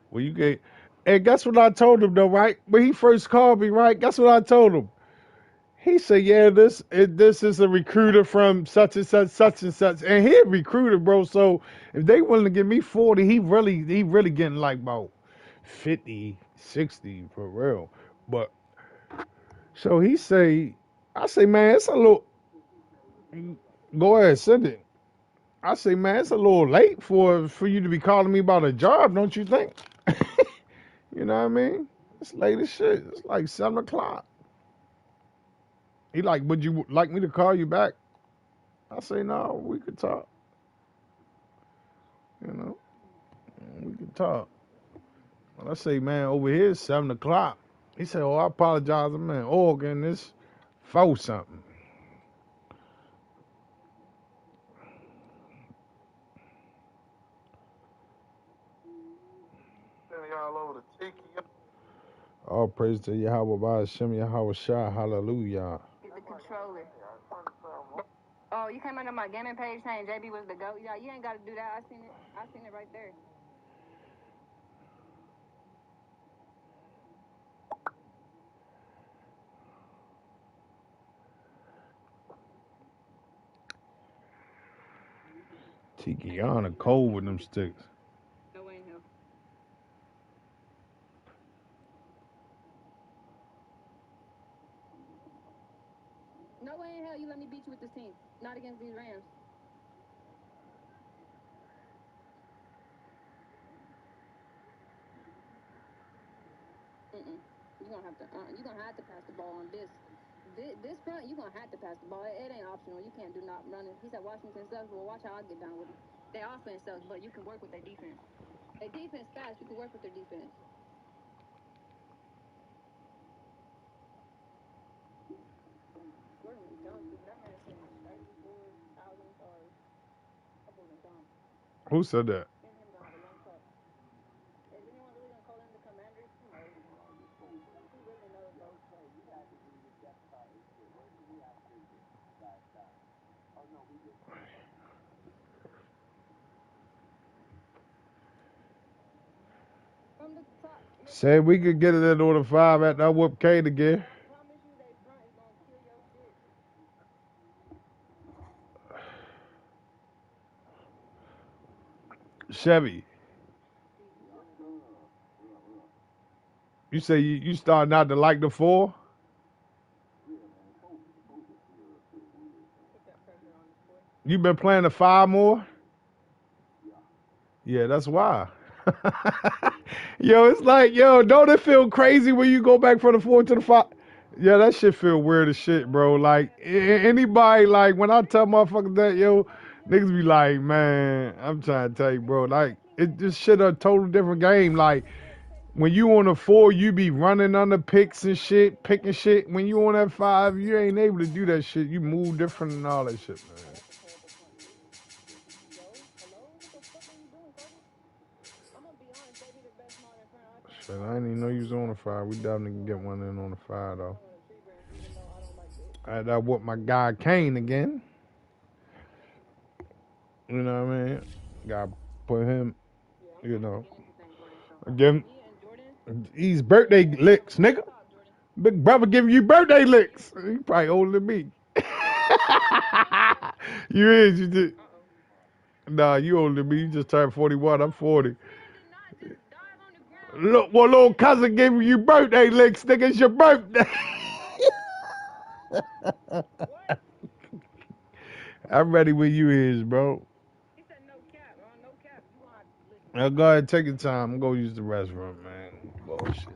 When you get, and guess what I told him though, right? When he first called me, right? Guess what I told him? He said, "Yeah, this is a recruiter from such and such, such and such, and he a recruiter, bro. So if they willing to give me 40, he really getting like about 50, 60 for real. But so he say, I say, man, it's a little. Go ahead, send it. I say, man, it's a little late for you to be calling me about a job, don't you think? You know what I mean? It's late as shit. It's like 7 o'clock. He like, would you like me to call you back? I say, no, we could talk. You know, we could talk. Well, I say, man, over here it's 7 o'clock. He said, oh, I apologize. I'm in Oregon. This 4 something. All praise to Yahweh by Hashem, Yahweh Shah, hallelujah. Get the controller. Oh, you came under my gaming page saying JB was the GOAT? Yeah, you ain't got to do that. I seen it. I seen it right there. Tikiana cold with them sticks. No way in hell. No way in hell you let me beat you with this team. Not against these Rams. You're gonna have to pass the ball on this front. You're gonna have to pass the ball. It ain't optional. You can't do not running. He said Washington sucks. Well, watch how I get down with them. Their offense sucks, but you can work with their defense. Their defense fast. You can work with their defense. Who said that? Said we could get it in order 5 at that whoop Kate again. Chevy. You say you starting not to like the 4? You been playing the 5 more? Yeah, that's why. Yo, it's like, yo, don't it feel crazy when you go back from the 4 to the 5? Yeah, that shit feel weird as shit, bro. Like, anybody, like, when I tell motherfuckers that, yo, niggas be like, man, I'm trying to tell you, bro, like, it just shit a total different game. Like, when you on the 4, you be running under picks and shit, picking shit. When you on that 5, you ain't able to do that shit. You move different and all that shit, man. Shit, I didn't even know you was on the 5. We definitely can get one in on the 5, though. I had that with my guy Kane again. You know what I mean? Gotta put him, you know. Again, these birthday licks, nigga. Big brother giving you birthday licks. He probably older than me. You is, you did. Nah, you older than me. You just turned 41. I'm 40. Look, what little cousin giving you birthday licks, nigga. It's your birthday. I'm ready when you is, bro. Now go ahead, take your time. I'm going to use the restroom, man. Bullshit.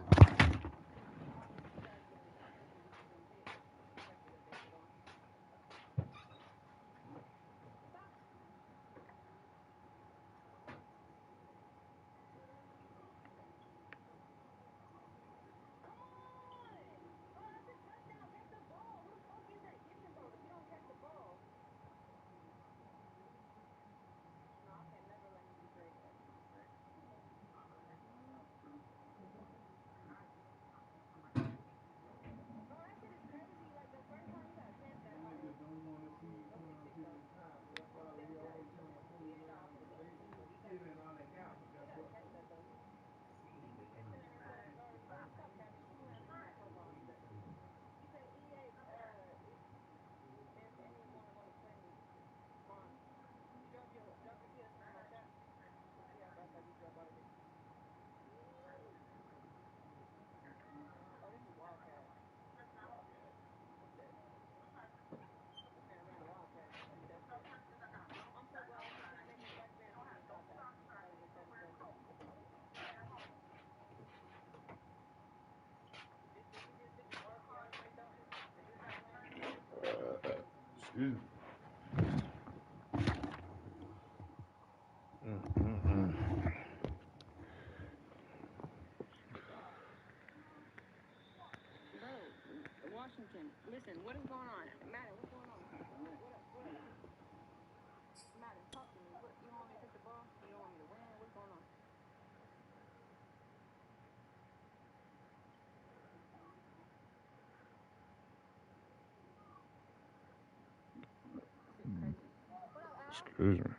Excuse me. Washington, listen, what is going on? Madden, what's going on? What? Madden, talk to me. What, you don't want me to take the ball? You don't want me to win? What's going on? Excuse me.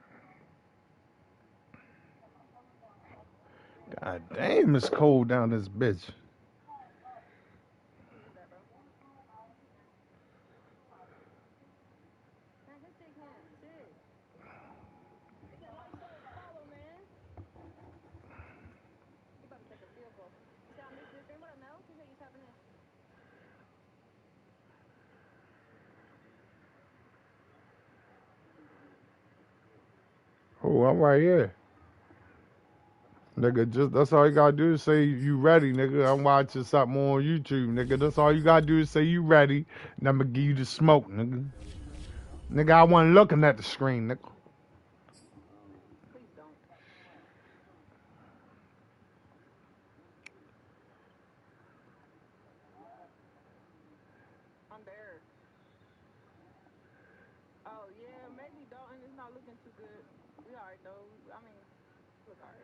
God damn, it's cold down this bitch. Oh, I'm right here. Nigga, just that's all you gotta do is say you ready, nigga. I'm watching something on YouTube, nigga. That's all you gotta do is say you ready, and I'm gonna give you the smoke, nigga. Nigga, I wasn't looking at the screen, nigga. Please don't. I'm there. Oh, yeah, maybe Dalton is not looking too good. We already know. I mean, look alright.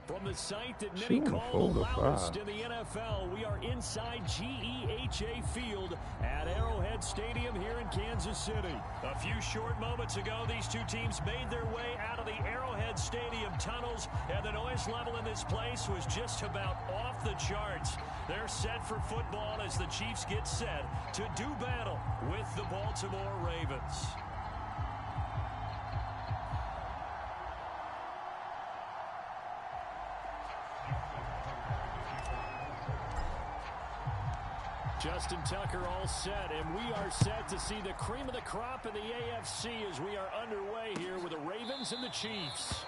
From the site that many call the loudest in the NFL, we are inside GEHA Field at Arrowhead Stadium here in Kansas City. A few short moments ago, these two teams made their way out of the Arrowhead Stadium tunnels, and the noise level in this place was just about off the charts. They're set for football as the Chiefs get set to do battle with the Baltimore Ravens. Just Justin Tucker all set, and we are set to see the cream of the crop in the AFC as we are underway here with the Ravens and the Chiefs.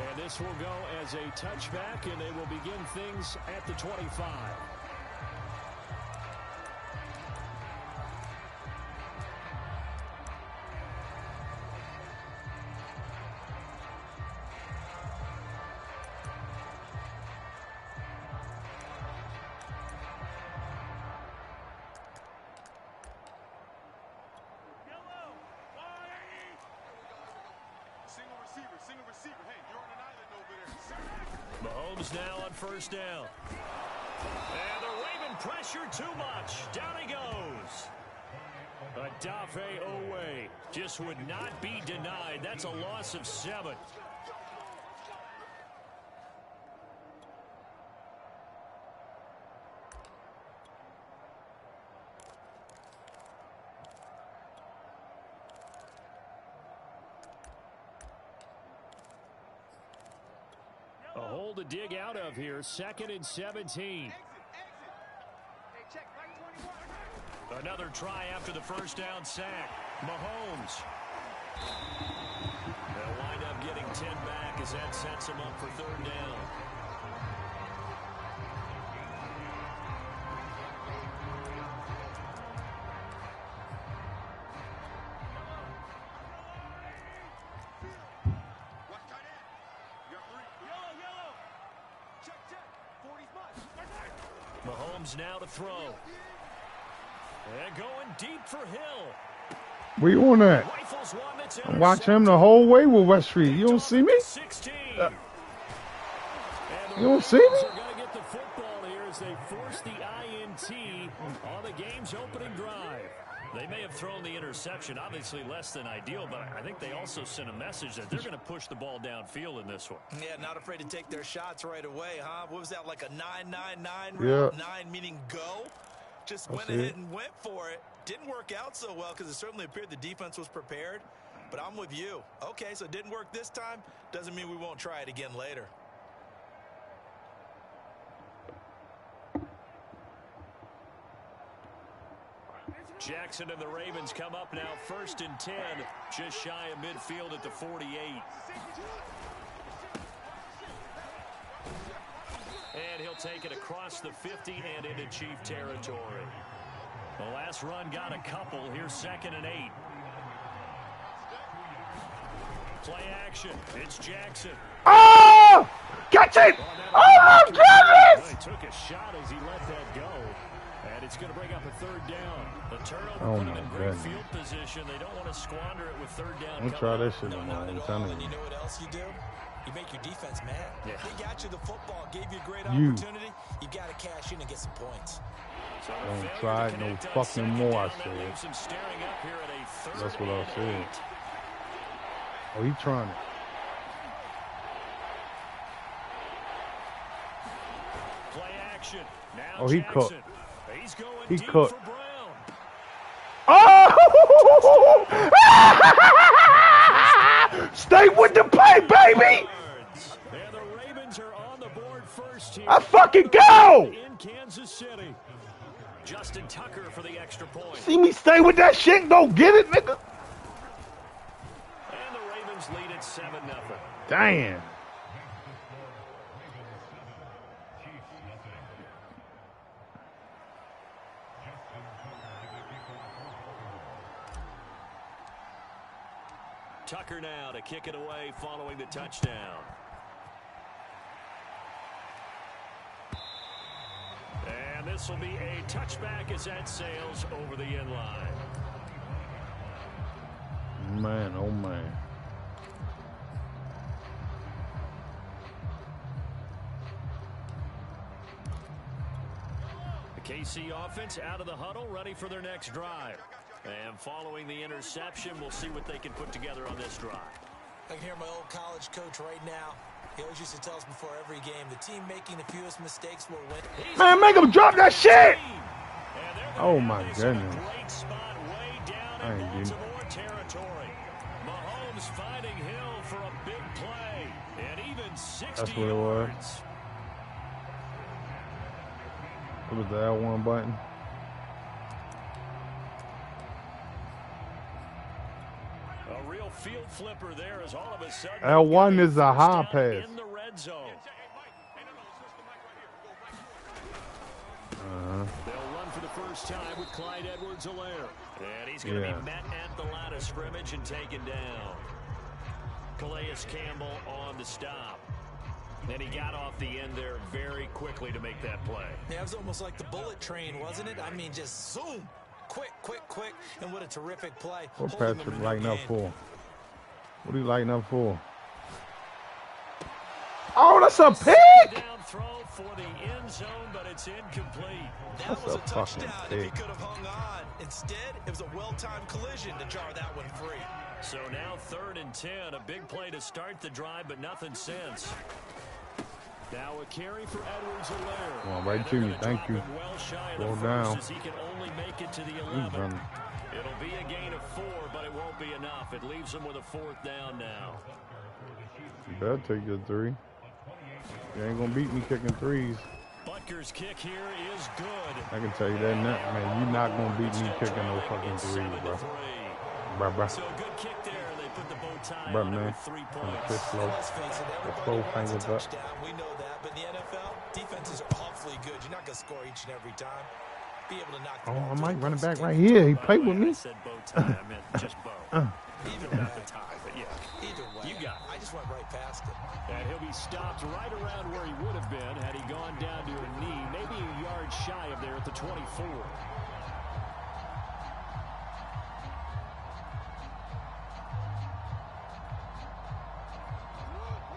And this will go as a touchback, and they will begin things at the 25. Mahomes now on first down. And the Raven pressure too much. Down he goes. Adafe Owe just would not be denied. That's a loss of 7. A hole to dig out of here. 2nd and 17. Another try after the first down sack. Mahomes. They'll wind up getting 10 back as that sets him up for 3rd down. Mahomes now to throw. And going deep for Hill. Where you on that? I'm watching him the whole way with West Street. You don't see me? You don't see me? They're going to get the football here as they force the INT on the game's opening drive. They may have thrown the interception, obviously less than ideal, but I think they also sent a message that they're going to push the ball downfield in this one. Yeah, not afraid to take their shots right away, huh? What was that, like a 9-9-9? Yeah. 9 meaning go? Just went ahead and went for it. Didn't work out so well because it certainly appeared the defense was prepared. But I'm with you. Okay, so it didn't work this time. Doesn't mean we won't try it again later. Jackson and the Ravens come up now 1st and 10, just shy of midfield at the 48. And he'll take it across the 50 and into Chief territory. The last run got a couple. Here's 2nd and 8. Play action. It's Jackson. Oh! Catch it! Oh, my goodness! He took a shot as he let that go. And it's going to bring up a 3rd down. The turnover put him in great field position. They don't want to squander it with 3rd down. I'm try this shit tomorrow. I'm telling you. You know what else you do? You make your defense mad. Yeah. They got you the football, gave you a great opportunity. You got to cash in and get some points. So don't try no fucking more, I said. That's what I said. Oh, he trying it. Play action. Now oh, he Jackson. cooked. He's going he deep cooked. For Brown. Oh! Stay with the play, baby! And the Ravens are on the board first here. I fucking go! In Kansas City. Justin Tucker for the extra point. See me stay with that shit and go get it, nigga? And the Ravens lead at 7-0. Damn. Tucker now to kick it away following the touchdown. And this will be a touchback as that sails over the end line. Man, oh man. The KC offense out of the huddle, ready for their next drive. And following the interception, we'll see what they can put together on this drive. I can hear my old college coach right now. He always used to tell us before every game, the team making the fewest mistakes will win. Man, make him drop that shit! Oh my goodness. Great spot way down in Baltimore territory. Mahomes finding Hill for a big play. And even 60 That's what it was. What was the L1 button? little field flipper there as all of a sudden L1 is a high pass. In the red zone. They'll run for the first time with Clyde Edwards-Helaire. And he's going to be met at the line of scrimmage and taken down. Calais Campbell on the stop. And he got off the end there very quickly to make that play. Yeah, it was almost like the bullet train, wasn't it? I mean, just zoom. Quick, and what a terrific play. What Patrick lighting up for? What are you lighting up for? Oh, that's a pick! Down throw for the end zone, but it's incomplete. That was a touchdown if he could have hung on. Instead, it was a well-timed collision to jar that one free. So now 3rd and 10, a big play to start the drive, but nothing since. Now a carry for Edwards-Helaire. Come on, right to me. Thank you. Well down. He can only make it to the 11. It'll be a gain of 4, but it won't be enough. It leaves him with a 4th down now. You better take your 3. You ain't gonna beat me kicking 3s. Butker's kick here is good. I can tell you that now, man. You're not gonna beat me kicking no fucking 3s, bro. Bruh. So good kick there. They put the bow tie Bruh, on man. 3 points. Let's face it, everybody wants a touchdown. We know that, but in the NFL, defenses are awfully good. You're not gonna score each and every time. Be able to knock the I might run it back right here. He played with me. I said bow tie. I meant just bow. Even with the tie, but yeah. Either way, you got it. I just went right past it. And he'll be stopped right around where he would have been had he gone down to a knee, maybe a yard shy of there at the 24.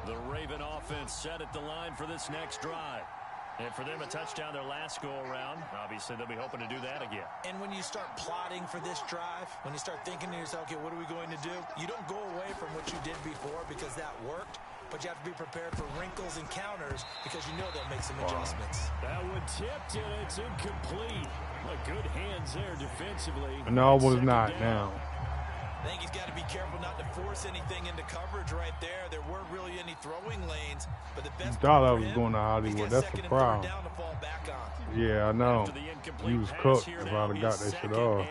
The Raven offense set at the line for this next drive. And for them, a touchdown their last go-around. Obviously, they'll be hoping to do that again. And when you start plotting for this drive, when you start thinking to yourself, okay, what are we going to do? You don't go away from what you did before because that worked, but you have to be prepared for wrinkles and counters because you know they'll make some adjustments. That one tipped, and it's incomplete. Good hands there defensively. No, it was not now. I think he's got to be careful not to force anything into coverage right there. There weren't really any throwing lanes, but the best thought I was going to Hollywood. That's the problem. Yeah, I know. He was cooked if I'd have got that shit off.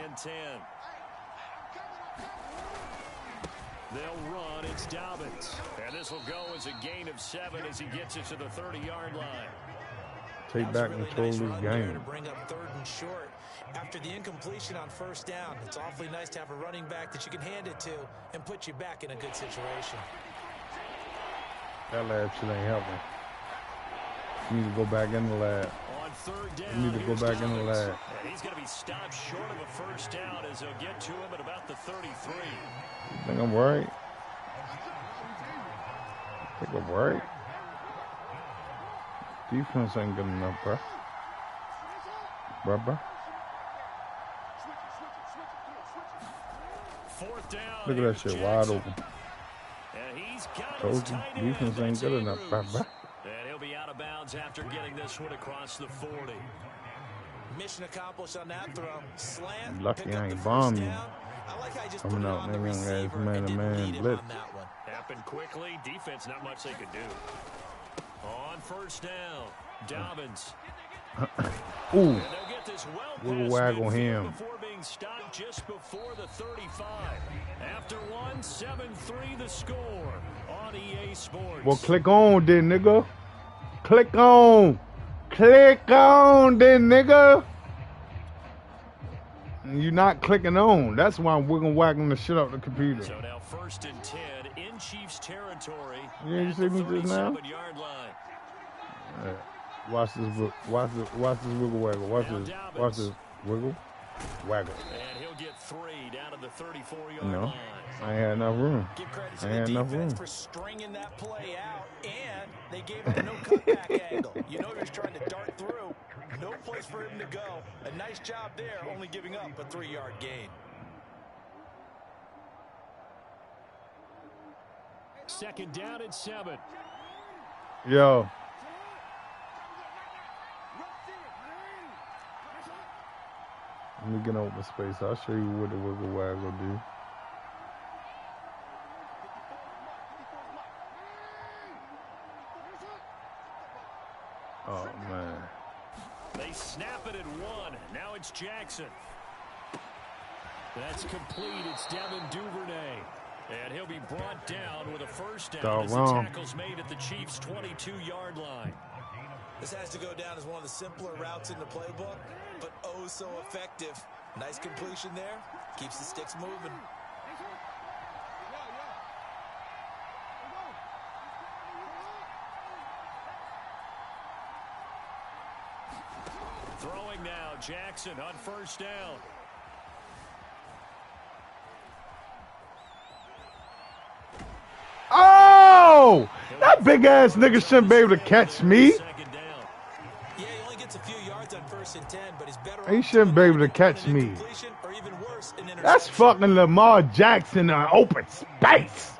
They'll run. It's Dobbins. And this will go as a gain of 7 as he gets it to the 30-yard line. Take back control of this game. To bring up 3rd and short. After the incompletion on 1st down, it's awfully nice to have a running back that you can hand it to and put you back in a good situation. That lab shit ain't helping. You need to go back in the lab. On 3rd down, you need to go back in the lab. He's going to be stopped short of a 1st down as they'll get to him at about the 33. You think I'm right? I think I'm right. Defense ain't good enough, bro. Bruh. 4th down. Look at that shit wide open. And he's got Told you, defense ain't good enough, bruh. And he'll be out of bounds after getting this one across the 40. Mission accomplished on that throw. Slant. Lucky I ain't bombed you. I like how he just Coming out, man, ass man-to-man blitz. Happened quickly. Defense, not much they could do. On 1st down, Dobbins. Ooh. We'll waggle him. Before being stopped just before the 35. After 7-3 the score on EA Sports. Well, click on then, nigga. Click on. Click on then, nigga. You're not clicking on. That's why I'm wiggle-wagging the shit up the computer. So now 1st and 10 in Chiefs territory. Yeah, you see me just now? Yard line. Yeah. Watch this. Watch this wiggle waggle. Watch this wiggle waggle. And he'll get 3 down to the 34-yard no, line. I ain't had enough room. I ain't had enough room for stringing that play out, and they gave him no cutback angle. You know he was trying to dart through. No place for him to go. A nice job there, only giving up a 3-yard gain. 2nd down and 7. Yo. Let me get open space. I'll show you what the wiggle waggle do. Oh, man. They snap it at 1. Now it's Jackson. That's complete. It's Devin Duvernay. And he'll be brought down with a first down as the tackle's made at the Chiefs' 22-yard line. This has to go down as one of the simpler routes in the playbook, but oh so effective. Nice completion there. Keeps the sticks moving. Throwing now, Jackson on first down. Oh! That big-ass nigga shouldn't be able to catch me. Yeah, he only gets a few yards on 1st and 10, but he's better. He shouldn't be able to catch me. That's fucking Lamar Jackson in open space.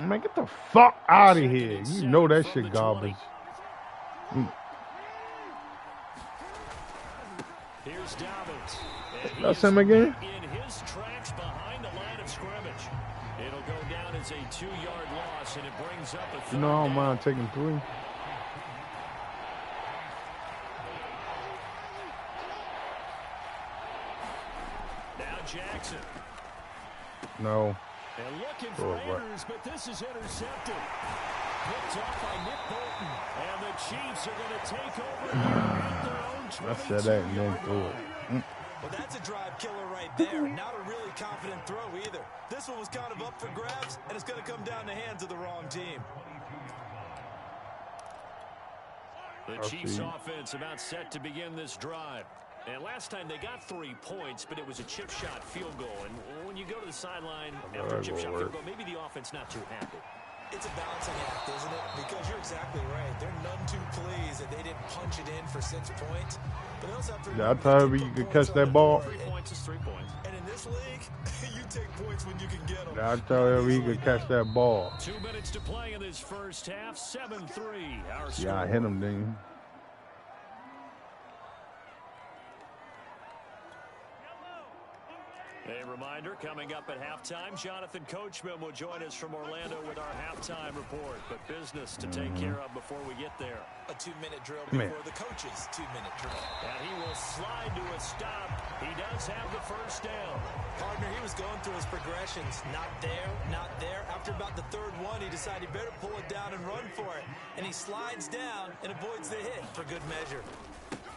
Man, get the fuck out of here. You know that shit garbage. Here's Dobbins. That's him again? In his tracks behind the line of scrimmage. It'll go down as a 2-yard loss, and it brings up a third. You know I don't mind taking 3. Now Jackson. No. And looking for errors, but this is intercepted. Picked off by Nick Bolton. And the Chiefs are going to take over at their own 22-yard line. I said that and then threw it. Well, that's a drive killer right there. Not a really confident throw either. This one was kind of up for grabs, and it's going to come down the hands of the wrong team. The Chiefs offense about set to begin this drive. And last time they got 3 points, but it was a chip shot field goal. And when you go to the sideline after a chip shot field goal, maybe the offense not too happy. It's a balancing act, isn't it? Because you're exactly right. They're none too pleased that they didn't punch it in for 6 points. But they also have to Did I tell you could catch that ball? 3 points is 3 points. And in this league, you take points when you can get them. Did I tell you he could catch that ball? 2 minutes to play in this first half. 7-3. Yeah, I hit him, didn't you? A reminder, coming up at halftime, Jonathan Coachman will join us from Orlando with our halftime report. But business to take care of before we get there. A 2-minute drill before the coach's 2-minute drill. And he will slide to a stop. He does have the first down. Partner, he was going through his progressions. Not there, not there. After about the 3rd one, he decided he better pull it down and run for it. And he slides down and avoids the hit for good measure.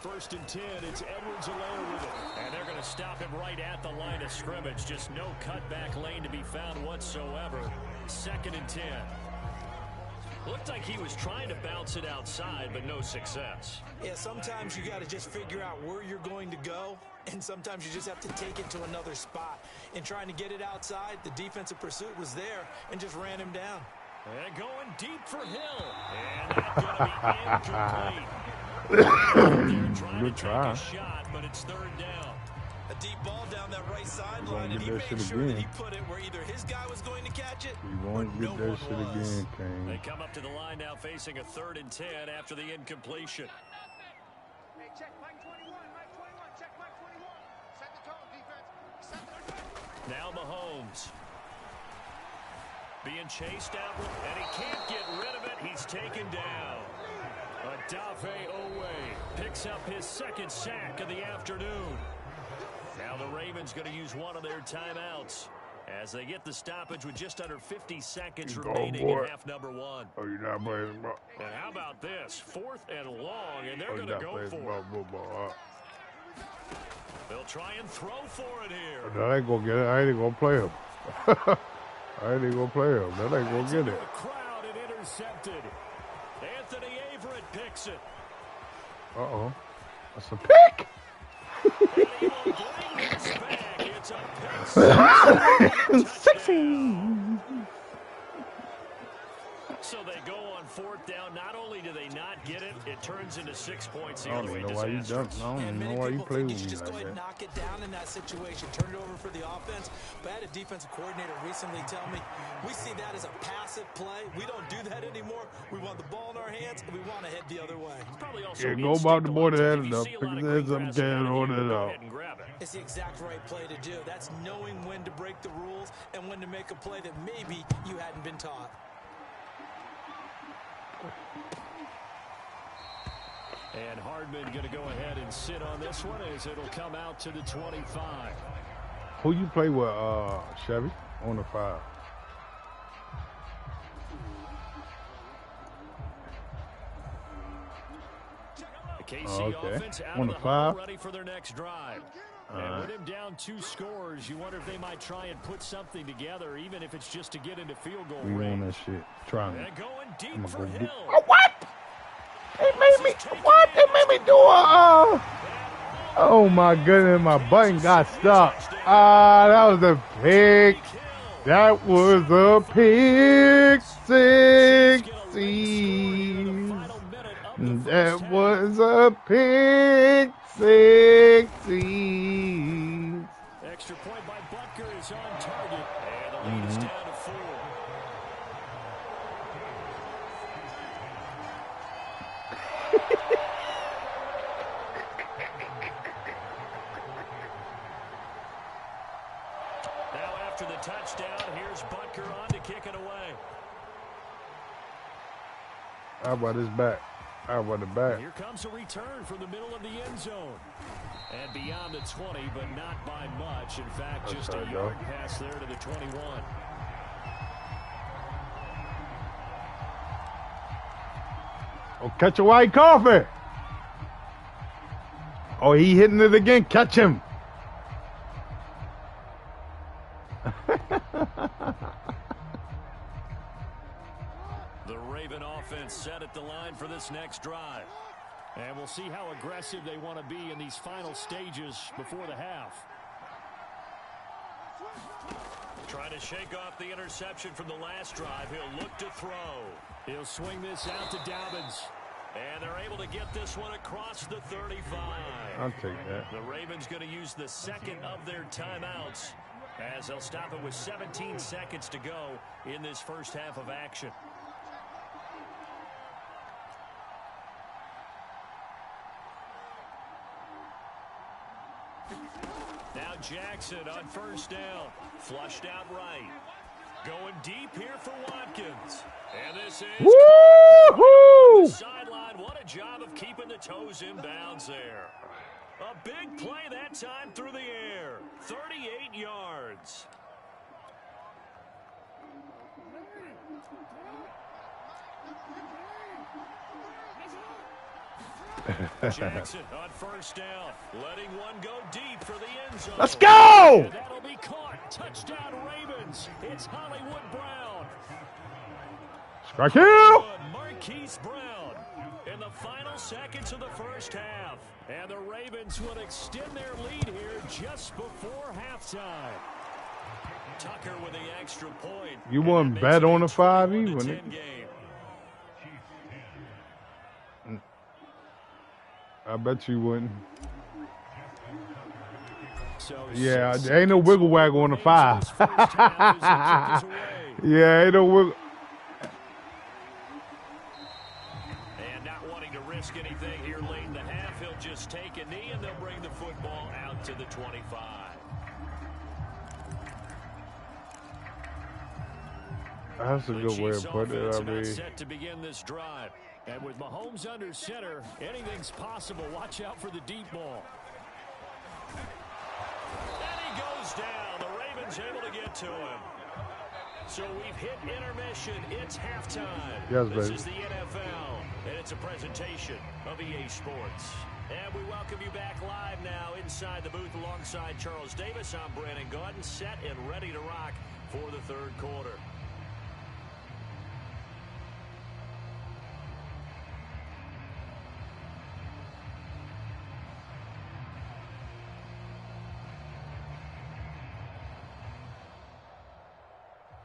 1st and 10, it's Edwards-Helaire with it. And they're going to stop him right at the line of scrimmage. Just no cutback lane to be found whatsoever. 2nd and 10. Looked like he was trying to bounce it outside, but no success. Yeah, sometimes you got to just figure out where you're going to go, and sometimes you just have to take it to another spot. In trying to get it outside, the defensive pursuit was there and just ran him down. And going deep for Hill. And that's going to be incomplete. They're trying to take a shot, but it's 3rd down. A deep ball down that right sideline, and he made sure that he put it where either his guy was going to catch it or no one was. They come up to the line now facing a 3rd and 10 after the incompletion. Hey, check Mike 21, Mike 21, check Mike 21. Set the tone, defense. Set the tone. Now Mahomes. Being chased out, and he can't get rid of it. He's taken down. Odafe Owe picks up his 2nd sack of the afternoon. Now the Ravens going to use one of their timeouts as they get the stoppage with just under 50 seconds remaining in half number 1. Oh, you're not playing ball. And how about this? 4th and long, and they're going to go for it. They'll try and throw for it here. I ain't going to get it. I ain't going to play him. I ain't going to play him. That ain't going to get it. Crowd and intercepted. Anthony Averett picks it. Uh-oh. That's a pick. It's a pick. 16. So they go on 4th down. Not only do they not get it, it turns into 6 points. I don't even know why you jump. I don't even know why you play with me just like go ahead and that. knock it down in that situation. Turn it over for the offense. But I had a defensive coordinator recently tell me, we see that as a passive play. We don't do that anymore. We want the ball in our hands, and we want to head the other way. Yeah, go about the board head it up. Pick his heads up, can hold it up. It's the exact right play to do. That's knowing when to break the rules and when to make a play that maybe you hadn't been taught. And Hardman going to go ahead and sit on this one as it'll come out to the 25. Who you play with, Chevy? On the 5. Okay. On the 5. Ready for their next drive. And with him down 2 scores, you wonder if they might try and put something together, even if it's just to get into field goal range. We on that shit. Try me. Going deep for Hill. Oh, what? It made me. What? It made me do a. Oh my goodness! My button got stuck. That was a pick. That was a pick 16. That was a pick 16. Extra point by Butker is on target, and the lead is down to 4. Now after the touchdown, here's Butker on to kick it away. How about his back? How about the back? Here comes a return from the middle of the end zone. And beyond the 20, but not by much. In fact, just a yard pass there to the 21. Oh, catch a white coffee. Oh, he hitting it again. Catch him. The Raven offense set at the line for this next drive. And we'll see how aggressive they want to be in these final stages before the half. Trying to shake off the interception from the last drive. He'll look to throw. He'll swing this out to Dobbins. And they're able to get this one across the 35. I'll take that. The Ravens going to use the second of their timeouts as they'll stop it with 17 seconds to go in this first half of action. Now Jackson on first down. Flushed out right. Going deep here for Watkins. And this is Woo-hoo! sideline. What a job of keeping the toes in bounds there. A big play that time through the air. 38 yards. Jackson on first down, letting one go deep for the end zone. Let's go! And that'll be caught. Touchdown Ravens. It's Hollywood Brown. Strike hill. Marquise Brown in the final seconds of the first half. And the Ravens would extend their lead here just before halftime. Tucker with the extra point. You wouldn't bet on the 5 even. I bet you wouldn't. Yeah, there ain't no wiggle waggle on the 5. Yeah, ain't no wiggle. And not wanting to risk anything here late in the half, he'll just take a knee and they'll bring the football out to the 25. That's a good way to put it. I mean, set to begin this drive. And with Mahomes under center, anything's possible. Watch out for the deep ball. And he goes down. The Ravens able to get to him. So we've hit intermission. It's halftime. Yes, this baby. is the NFL, and it's a presentation of EA Sports. And we welcome you back live now inside the booth alongside Charles Davis. I'm Brandon Gaudin, set and ready to rock for the third quarter.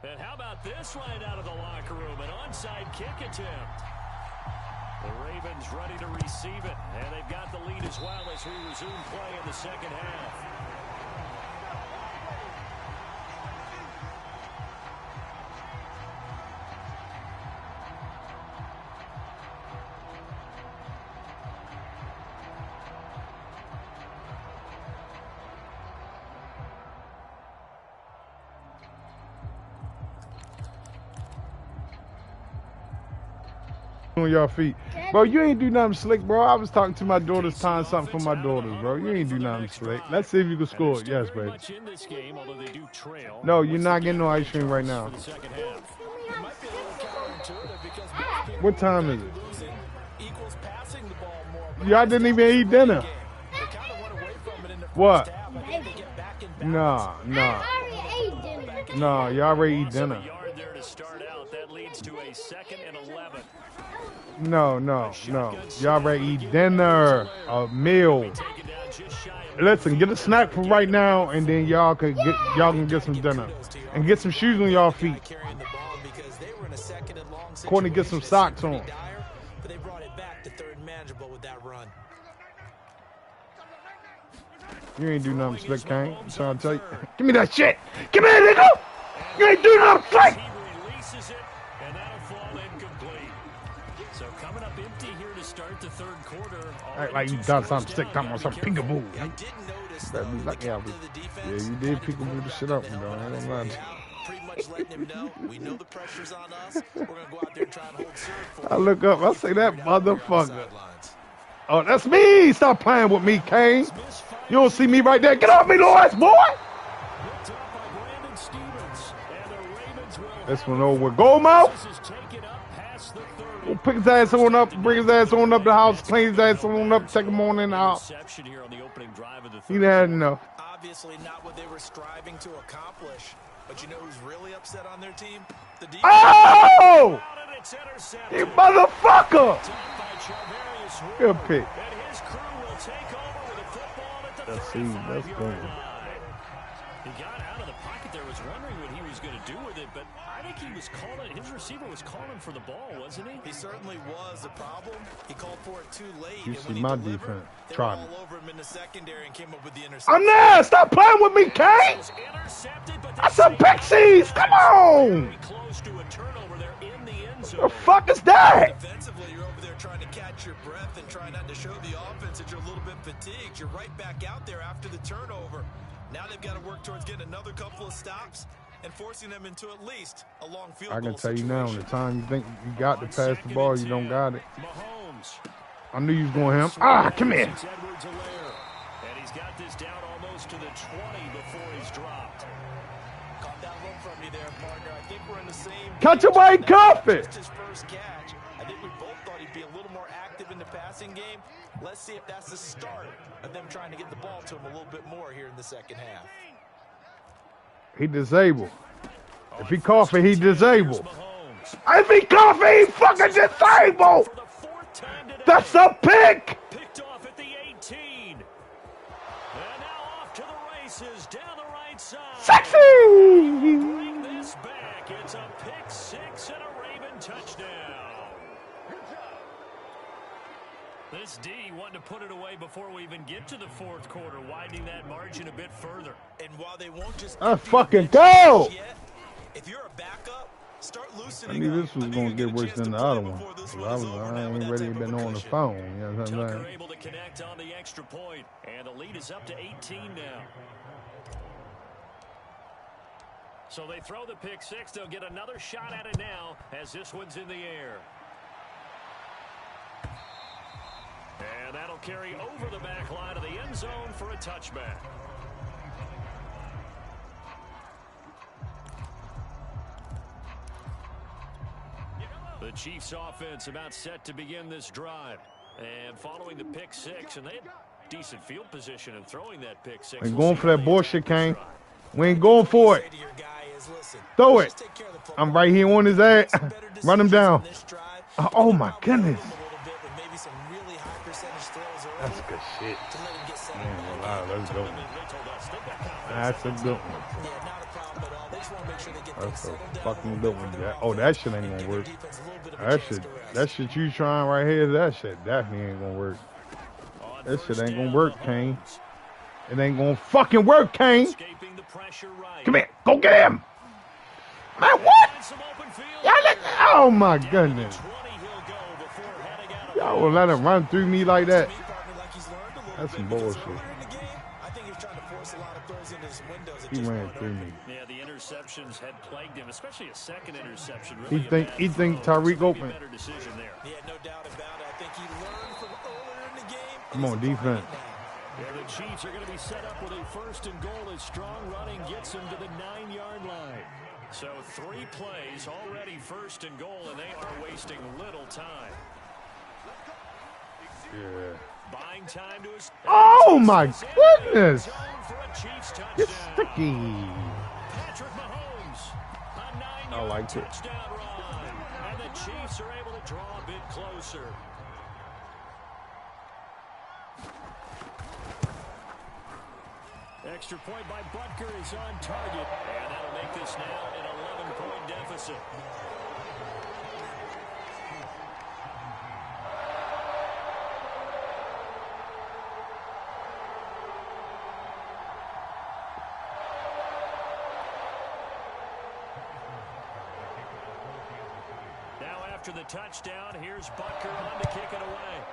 And how about this right out of the locker room? An onside kick attempt. The Ravens ready to receive it. And they've got the lead as well as we resume play in the second half. on your feet. Bro, you ain't do nothing slick, bro. I was talking to my daughters, tying something for my daughters, bro. You ain't do nothing slick. Let's see if you can score. Yes, baby. No, you're not getting no ice cream right now. What time is it? Y'all didn't even eat dinner. What? Nah. No, y'all already eat dinner. No. Y'all already eat dinner, a meal. Listen, get a snack for right now, and then y'all can get some dinner and get some shoes on y'all feet. Courtney, get some socks on. You ain't do nothing slick, Kane. I'm trying to tell you. Give me that shit. Give me that, nigga. You ain't do nothing slick. So coming up empty here to start the third quarter. Act like you done something slick, talking about some peekaboo. I did notice, though, yeah, you did peekaboo the shit up, though. I don't lie to you. Pretty much letting him know we know the pressure's on us. We're gonna go out there and try and hold serve for I look up, I say that motherfucker. Oh, that's me. Stop playing with me, Kane. You don't see me right there. Get off me, Lawrence, boy. This one over with Goldmouth. We'll pick his ass on up, bring his ass on up the house, clean his ass on up, take him on in the house. He had enough. Obviously not what they were striving to accomplish. But you know who's really upset on their team? The defense. Oh! You motherfucker! Good pick. Let's see. Let's go. He got out of the pocket there, was wondering what he was going to do with it, but I think he was calling, his receiver was calling for the ball, wasn't he? He certainly was. The problem, he called for it too late. You see my defense. Try me. I'm there! Stop playing with me, Kane! That's a pixies! Come on! The fuck is that? Defensively, you're over there trying to catch your breath and trying not to show the offense that you're a little bit fatigued. You're right back out there after the turnover. Now they've got to work towards getting another couple of stops and forcing them into at least a long field goal. I can tell you now, the time you think you got to pass the ball, you don't got it. I knew you was going him. Ah, come here. And he's got this down almost to the 20 before he's dropped. Caught that look from you there, partner. I think we're in the same. Catch a white coffee. His first catch. I think we both thought he'd be a little more active in the passing game. Let's see if that's the start of them trying to get the ball to him a little bit more here in the second half. He disabled. If he coughing, he disabled. If he coughing, he fucking disabled. That's a pick. Picked off at the 18. And now off to the races down the right side. Sexy. Bring this back. It's a pick six and a Raven touchdown. This D wanting to put it away before we even get to the fourth quarter, widening that margin a bit further. And while they won't just fucking go. If you're a backup, start loosening. I knew this was going to get worse than the other one. I ain't ready been on the phone. You know what I'm saying? Able to connect on the extra point, and the lead is up to 18 now. So they throw the pick six. They'll get another shot at it now as this one's in the air. And that'll carry over the back line of the end zone for a touchback. The Chiefs offense about set to begin this drive. And following the pick six, and they had decent field position and throwing that pick six. Ain't going for that bullshit, Kane. We ain't going for it. Throw it. I'm right here on his ass. Run him down. Oh, my goodness. That's good shit. Man, wow, that's good. That's a good one. That's a fucking good one. Oh, that shit ain't gonna work. That shit you trying right here, that shit definitely ain't gonna work. That shit ain't gonna work, Kane. It ain't gonna fucking work, Kane. Come here, go get him. Man, what? Y'all let, oh my goodness. Y'all will let him run through me like that. That's some bullshit. a lot of throws into some windows. He ran through me. Yeah, the interceptions had plagued him, especially a second interception. Really he think Tyreek open. Better decision there. Yeah, no doubt about it. I think he learned from earlier in the game. Come on, defense. Yeah, the Chiefs are going to be set up with a 1st and goal as strong running gets them to the 9-yard line. So 3 plays already 1st and goal, and they are wasting little time. Yeah. Buying time to his. Oh my goodness! It's sticky. Patrick Mahomes, a 9-yard I like it. touchdown run, and the Chiefs are able to draw a bit closer. Extra point by Butker is on target, and that'll make this now an 11-point deficit. Now after the touchdown, here's Butker on to kick it away.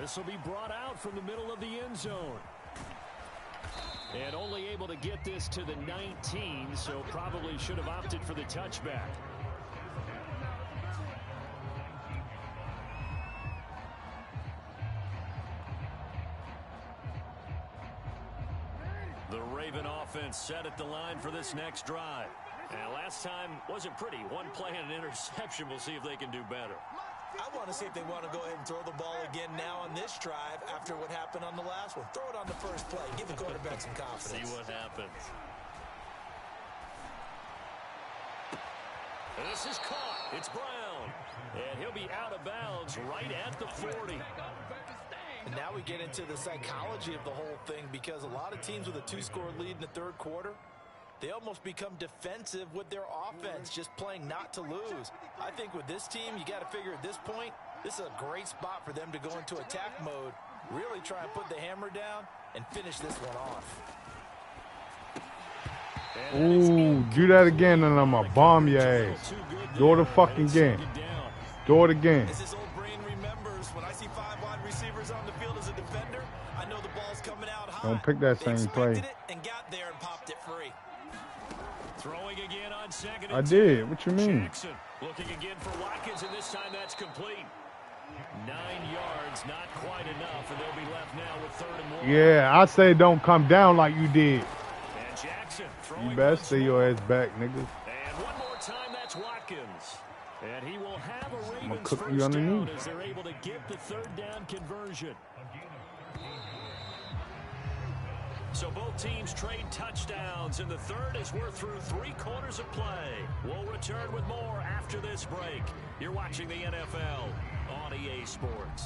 This will be brought out from the middle of the end zone. And only able to get this to the 19, so probably should have opted for the touchback. The Raven offense set at the line for this next drive. And last time wasn't pretty. 1 play and an interception. We'll see if they can do better. I want to see if they want to go ahead and throw the ball again now on this drive after what happened on the last one. Throw it on the first play. Give the quarterback some confidence. See what happens. This is caught. It's Brown. And he'll be out of bounds right at the 40. And now we get into the psychology of the whole thing, because a lot of teams with a 2-score lead in the 3rd quarter, they almost become defensive with their offense, just playing not to lose. I think with this team, you got to figure at this point, this is a great spot for them to go into attack mode, really try and put the hammer down and finish this one off. Ooh, do that again and I'm going to bomb your ass. Do it the fucking game. Do it again. As his old brain remembers, when I see 5 wide receivers on the field as a defender, I know the ball's coming out high. Don't pick that same play. It and got there and popped it free. Throwing again on 2nd and I did. What you mean? Jackson looking again for Watkins, and this time that's complete. 9 yards, not quite enough, and they'll be left now with 3rd and 1. Yeah, I say don't come down like you did. And Jackson throwing. You better stay your ass back, nigga. And one more time, that's Watkins. And he will have a Ravens cook you first underneath. down as they're able to get the 3rd down conversion. So both teams trade touchdowns, and the 3rd as we're through 3 quarters of play. We'll return with more after this break. You're watching the NFL on EA Sports.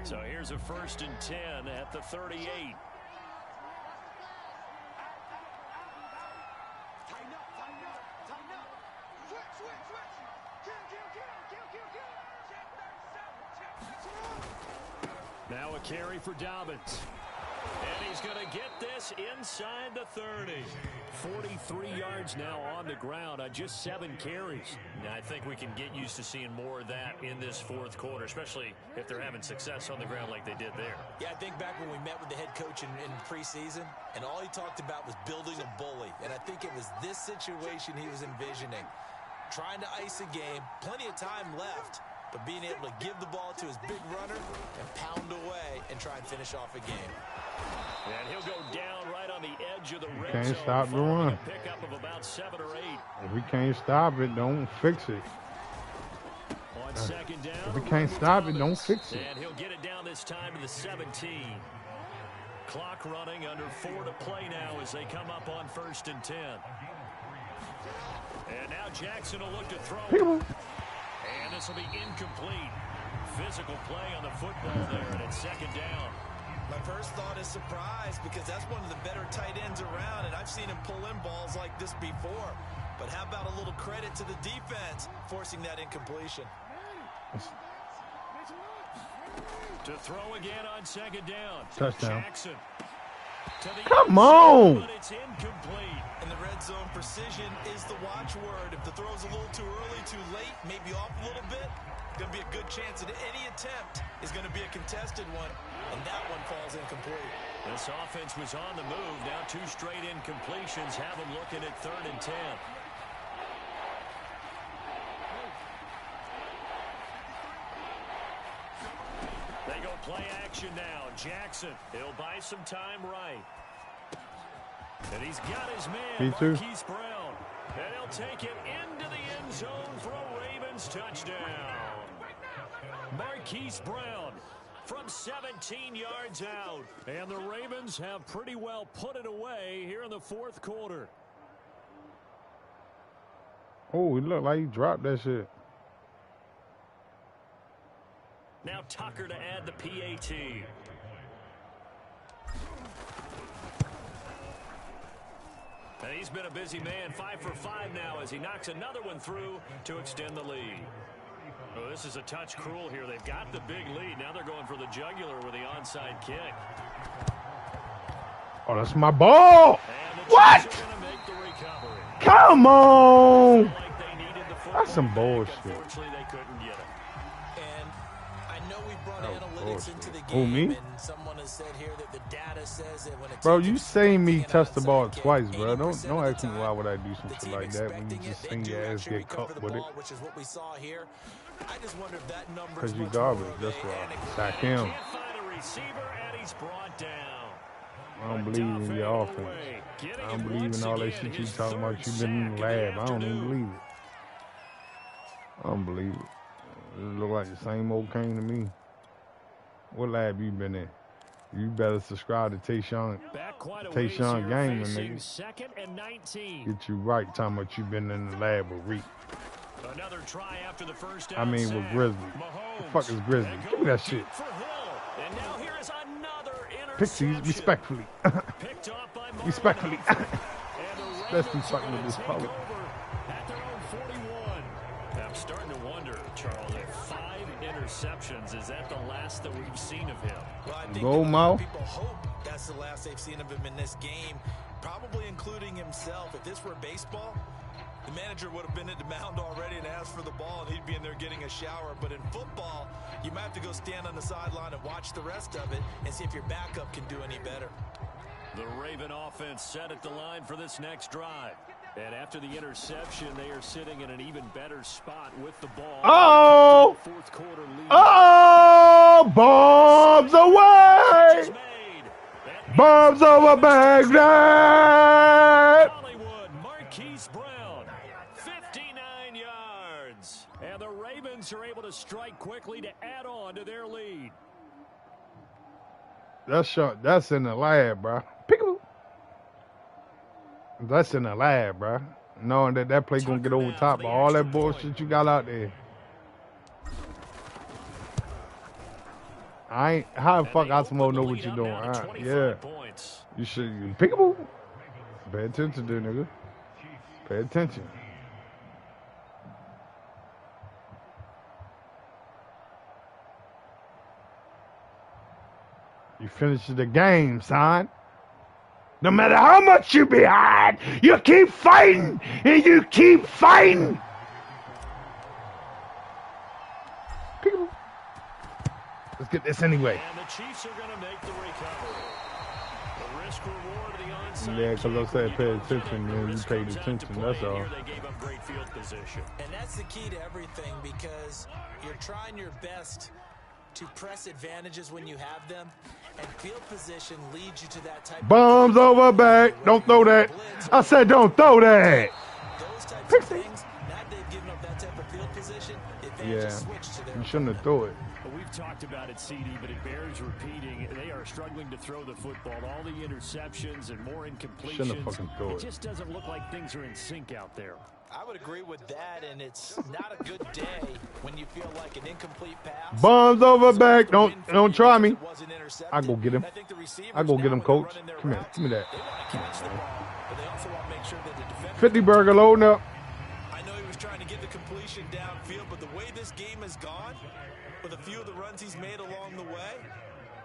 So here's a 1st and 10 at the 38. Tighten up. Switch. Kill. Now a carry for Dobbins. And he's going to get this inside the 30. 43 yards now on the ground on just 7 carries. Now, I think we can get used to seeing more of that in this 4th quarter, especially if they're having success on the ground like they did there. Yeah, I think back when we met with the head coach in preseason, and all he talked about was building a bully. And I think it was this situation he was envisioning. Trying to ice a game, plenty of time left, but being able to give the ball to his big runner and pound away and try and finish off a game. And he'll go down right on the edge of the red Can't zone. stop the run. A pickup of about 7 or 8. If we can't stop it, don't fix it. On 2nd down. If we can't stop it, don't fix it. And he'll get it down this time to the 17. Clock running under 4 to play now as they come up on 1st and 10. And now Jackson will look to throw. And this will be incomplete. Physical play on the football there, and it's 2nd down. My first thought is surprise, because that's one of the better tight ends around, and I've seen him pull in balls like this before. But how about a little credit to the defense forcing that incompletion? To throw again on second down. Touchdown. Jackson. Come on. But it's incomplete. In the red zone, precision is the watchword. If the throw's a little too early, too late, maybe off a little bit, going to be a good chance that any attempt is going to be a contested one, and that one falls incomplete. This offense was on the move. Now 2 straight incompletions have them looking at 3rd and 10. They go play action now. Jackson, he'll buy some time right. And he's got his man, Marquise Brown. And he'll take it into the end zone for a Ravens touchdown. Marquise Brown from 17 yards out. And the Ravens have pretty well put it away here in the 4th quarter. Oh, it looked like he dropped that shit. Now Tucker to add the PAT. And he's been a busy man, 5 for 5 now as he knocks another one through to extend the lead. Oh, this is a touch cruel here. They've got the big lead. Now they're going for the jugular with the onside kick. Oh, that's my ball. What? Come on. That's some bullshit. Unfortunately, they couldn't get it. And I know we brought analytics into the game. Who, me? And someone has said here that the data says that when Bro, you seen me touch the ball twice, bro. Don't ask me why would I do some shit like that when you just seen your ass get cut with it. Which is what we saw here. I just wonder if that number because you garbage. That's why. Sack him. I don't believe in your offense. I don't believe in all that shit you talking about. You been in the lab. I don't even believe it. I don't believe it. It look like the same old Kane to me. What lab you been in? You better subscribe to Tayshawn Gaming, nigga. 2nd and 19. Get you right, talking about you been in the lab with Reek. Another try after the first down. I mean, with Grizzly. What the fuck is Grizzly? Give me that shit. And now here is another Pixies, respectfully. Respectfully. Especially fucking with this public. I'm starting to wonder, Charles, if 5 interceptions, is that the last that we've seen of him? Well, I think Go, Mo. People hope that's the last they've seen of him in this game, probably including himself. If this were baseball, the manager would have been at the mound already and asked for the ball, and he'd be in there getting a shower. But in football, you might have to go stand on the sideline and watch the rest of it and see if your backup can do any better. The Raven offense set at the line for this next drive. And after the interception, they are sitting in an even better spot with the ball. Oh! 4th quarter lead. Oh! Bombs away! Bombs over Baghdad! Hollywood, Marquise Brown, 59 yards. And the Ravens are able to strike quickly to add on to their lead. That's shot. That's in the lab, bro. Pickle. That's in the lab, bro. Knowing that play gonna get over top of all that bullshit you got out there. How the fuck I supposed to know what you're doing? Yeah. You should. Pickable. Pay attention, dude, nigga. Pay attention. You finish the game, son. No matter how much you behind, you keep fighting, and you keep fighting. Let's get this anyway. And the Chiefs are going to make the recovery. The risk reward of the onside. Yeah, because I said pay attention, man. You paid attention, that's all. They gave up great field position. And that's the key to everything, because you're trying your best to press advantages when you have them, and field position leads you to that type of bombs over back. Don't throw that. I said don't throw that. Those types of things, now they've given up that type of field position, yeah, you shouldn't have thrown it. We've talked about it, CD, but it bears repeating. They are struggling to throw the football. All the interceptions and more incompletions. Shouldn't have fucking thrown it. It just doesn't look like things are in sync out there. I would agree with that, and it's not a good day when you feel like an incomplete pass. Bombs over back. Don't try me. I go get him. I go get him, coach. Come here. Give me that. 50 burger loading up. I know he was trying to get the completion downfield, but the way this game has gone, with a few of the runs he's made along the way.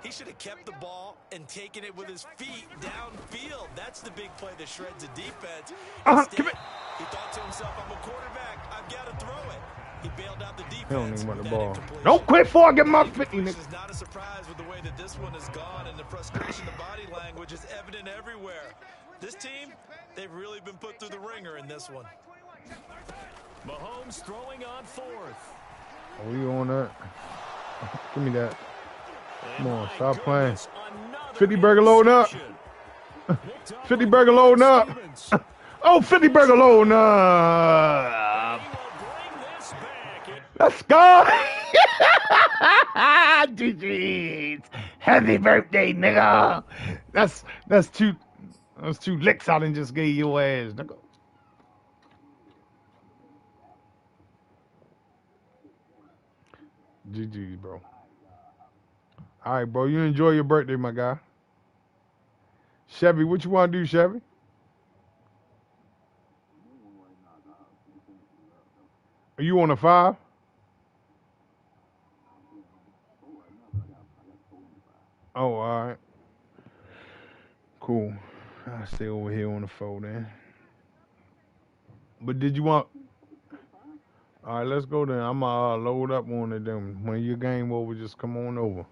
He should have kept the ball and taken it with his feet downfield. That's the big play that shreds a defense. Instead, he thought to himself, I'm a quarterback. I've got to throw it. He bailed out the defense with that incompletion. Don't quit before I get my 50. It's not a surprise with the way that this one has gone, and the frustration, the body language is evident everywhere. This team, they've really been put through the ringer in this one. Mahomes throwing on fourth. Are we on that? Give me that. Come on, stop playing. 50 burger loading up. 50 burger loading up. Oh, 50 burger loading up. Let's go. GG's. Happy birthday, nigga. That's two licks I done just gave your ass, nigga. GG's, bro. All right, bro. You enjoy your birthday, my guy. Chevy, what you want to do, Chevy? Are you on a 5? Oh, all right. Cool. I'll stay over here on the 4 then. But did you want... All right, let's go then. I'm going to load up on it then. When your game over, just come on over.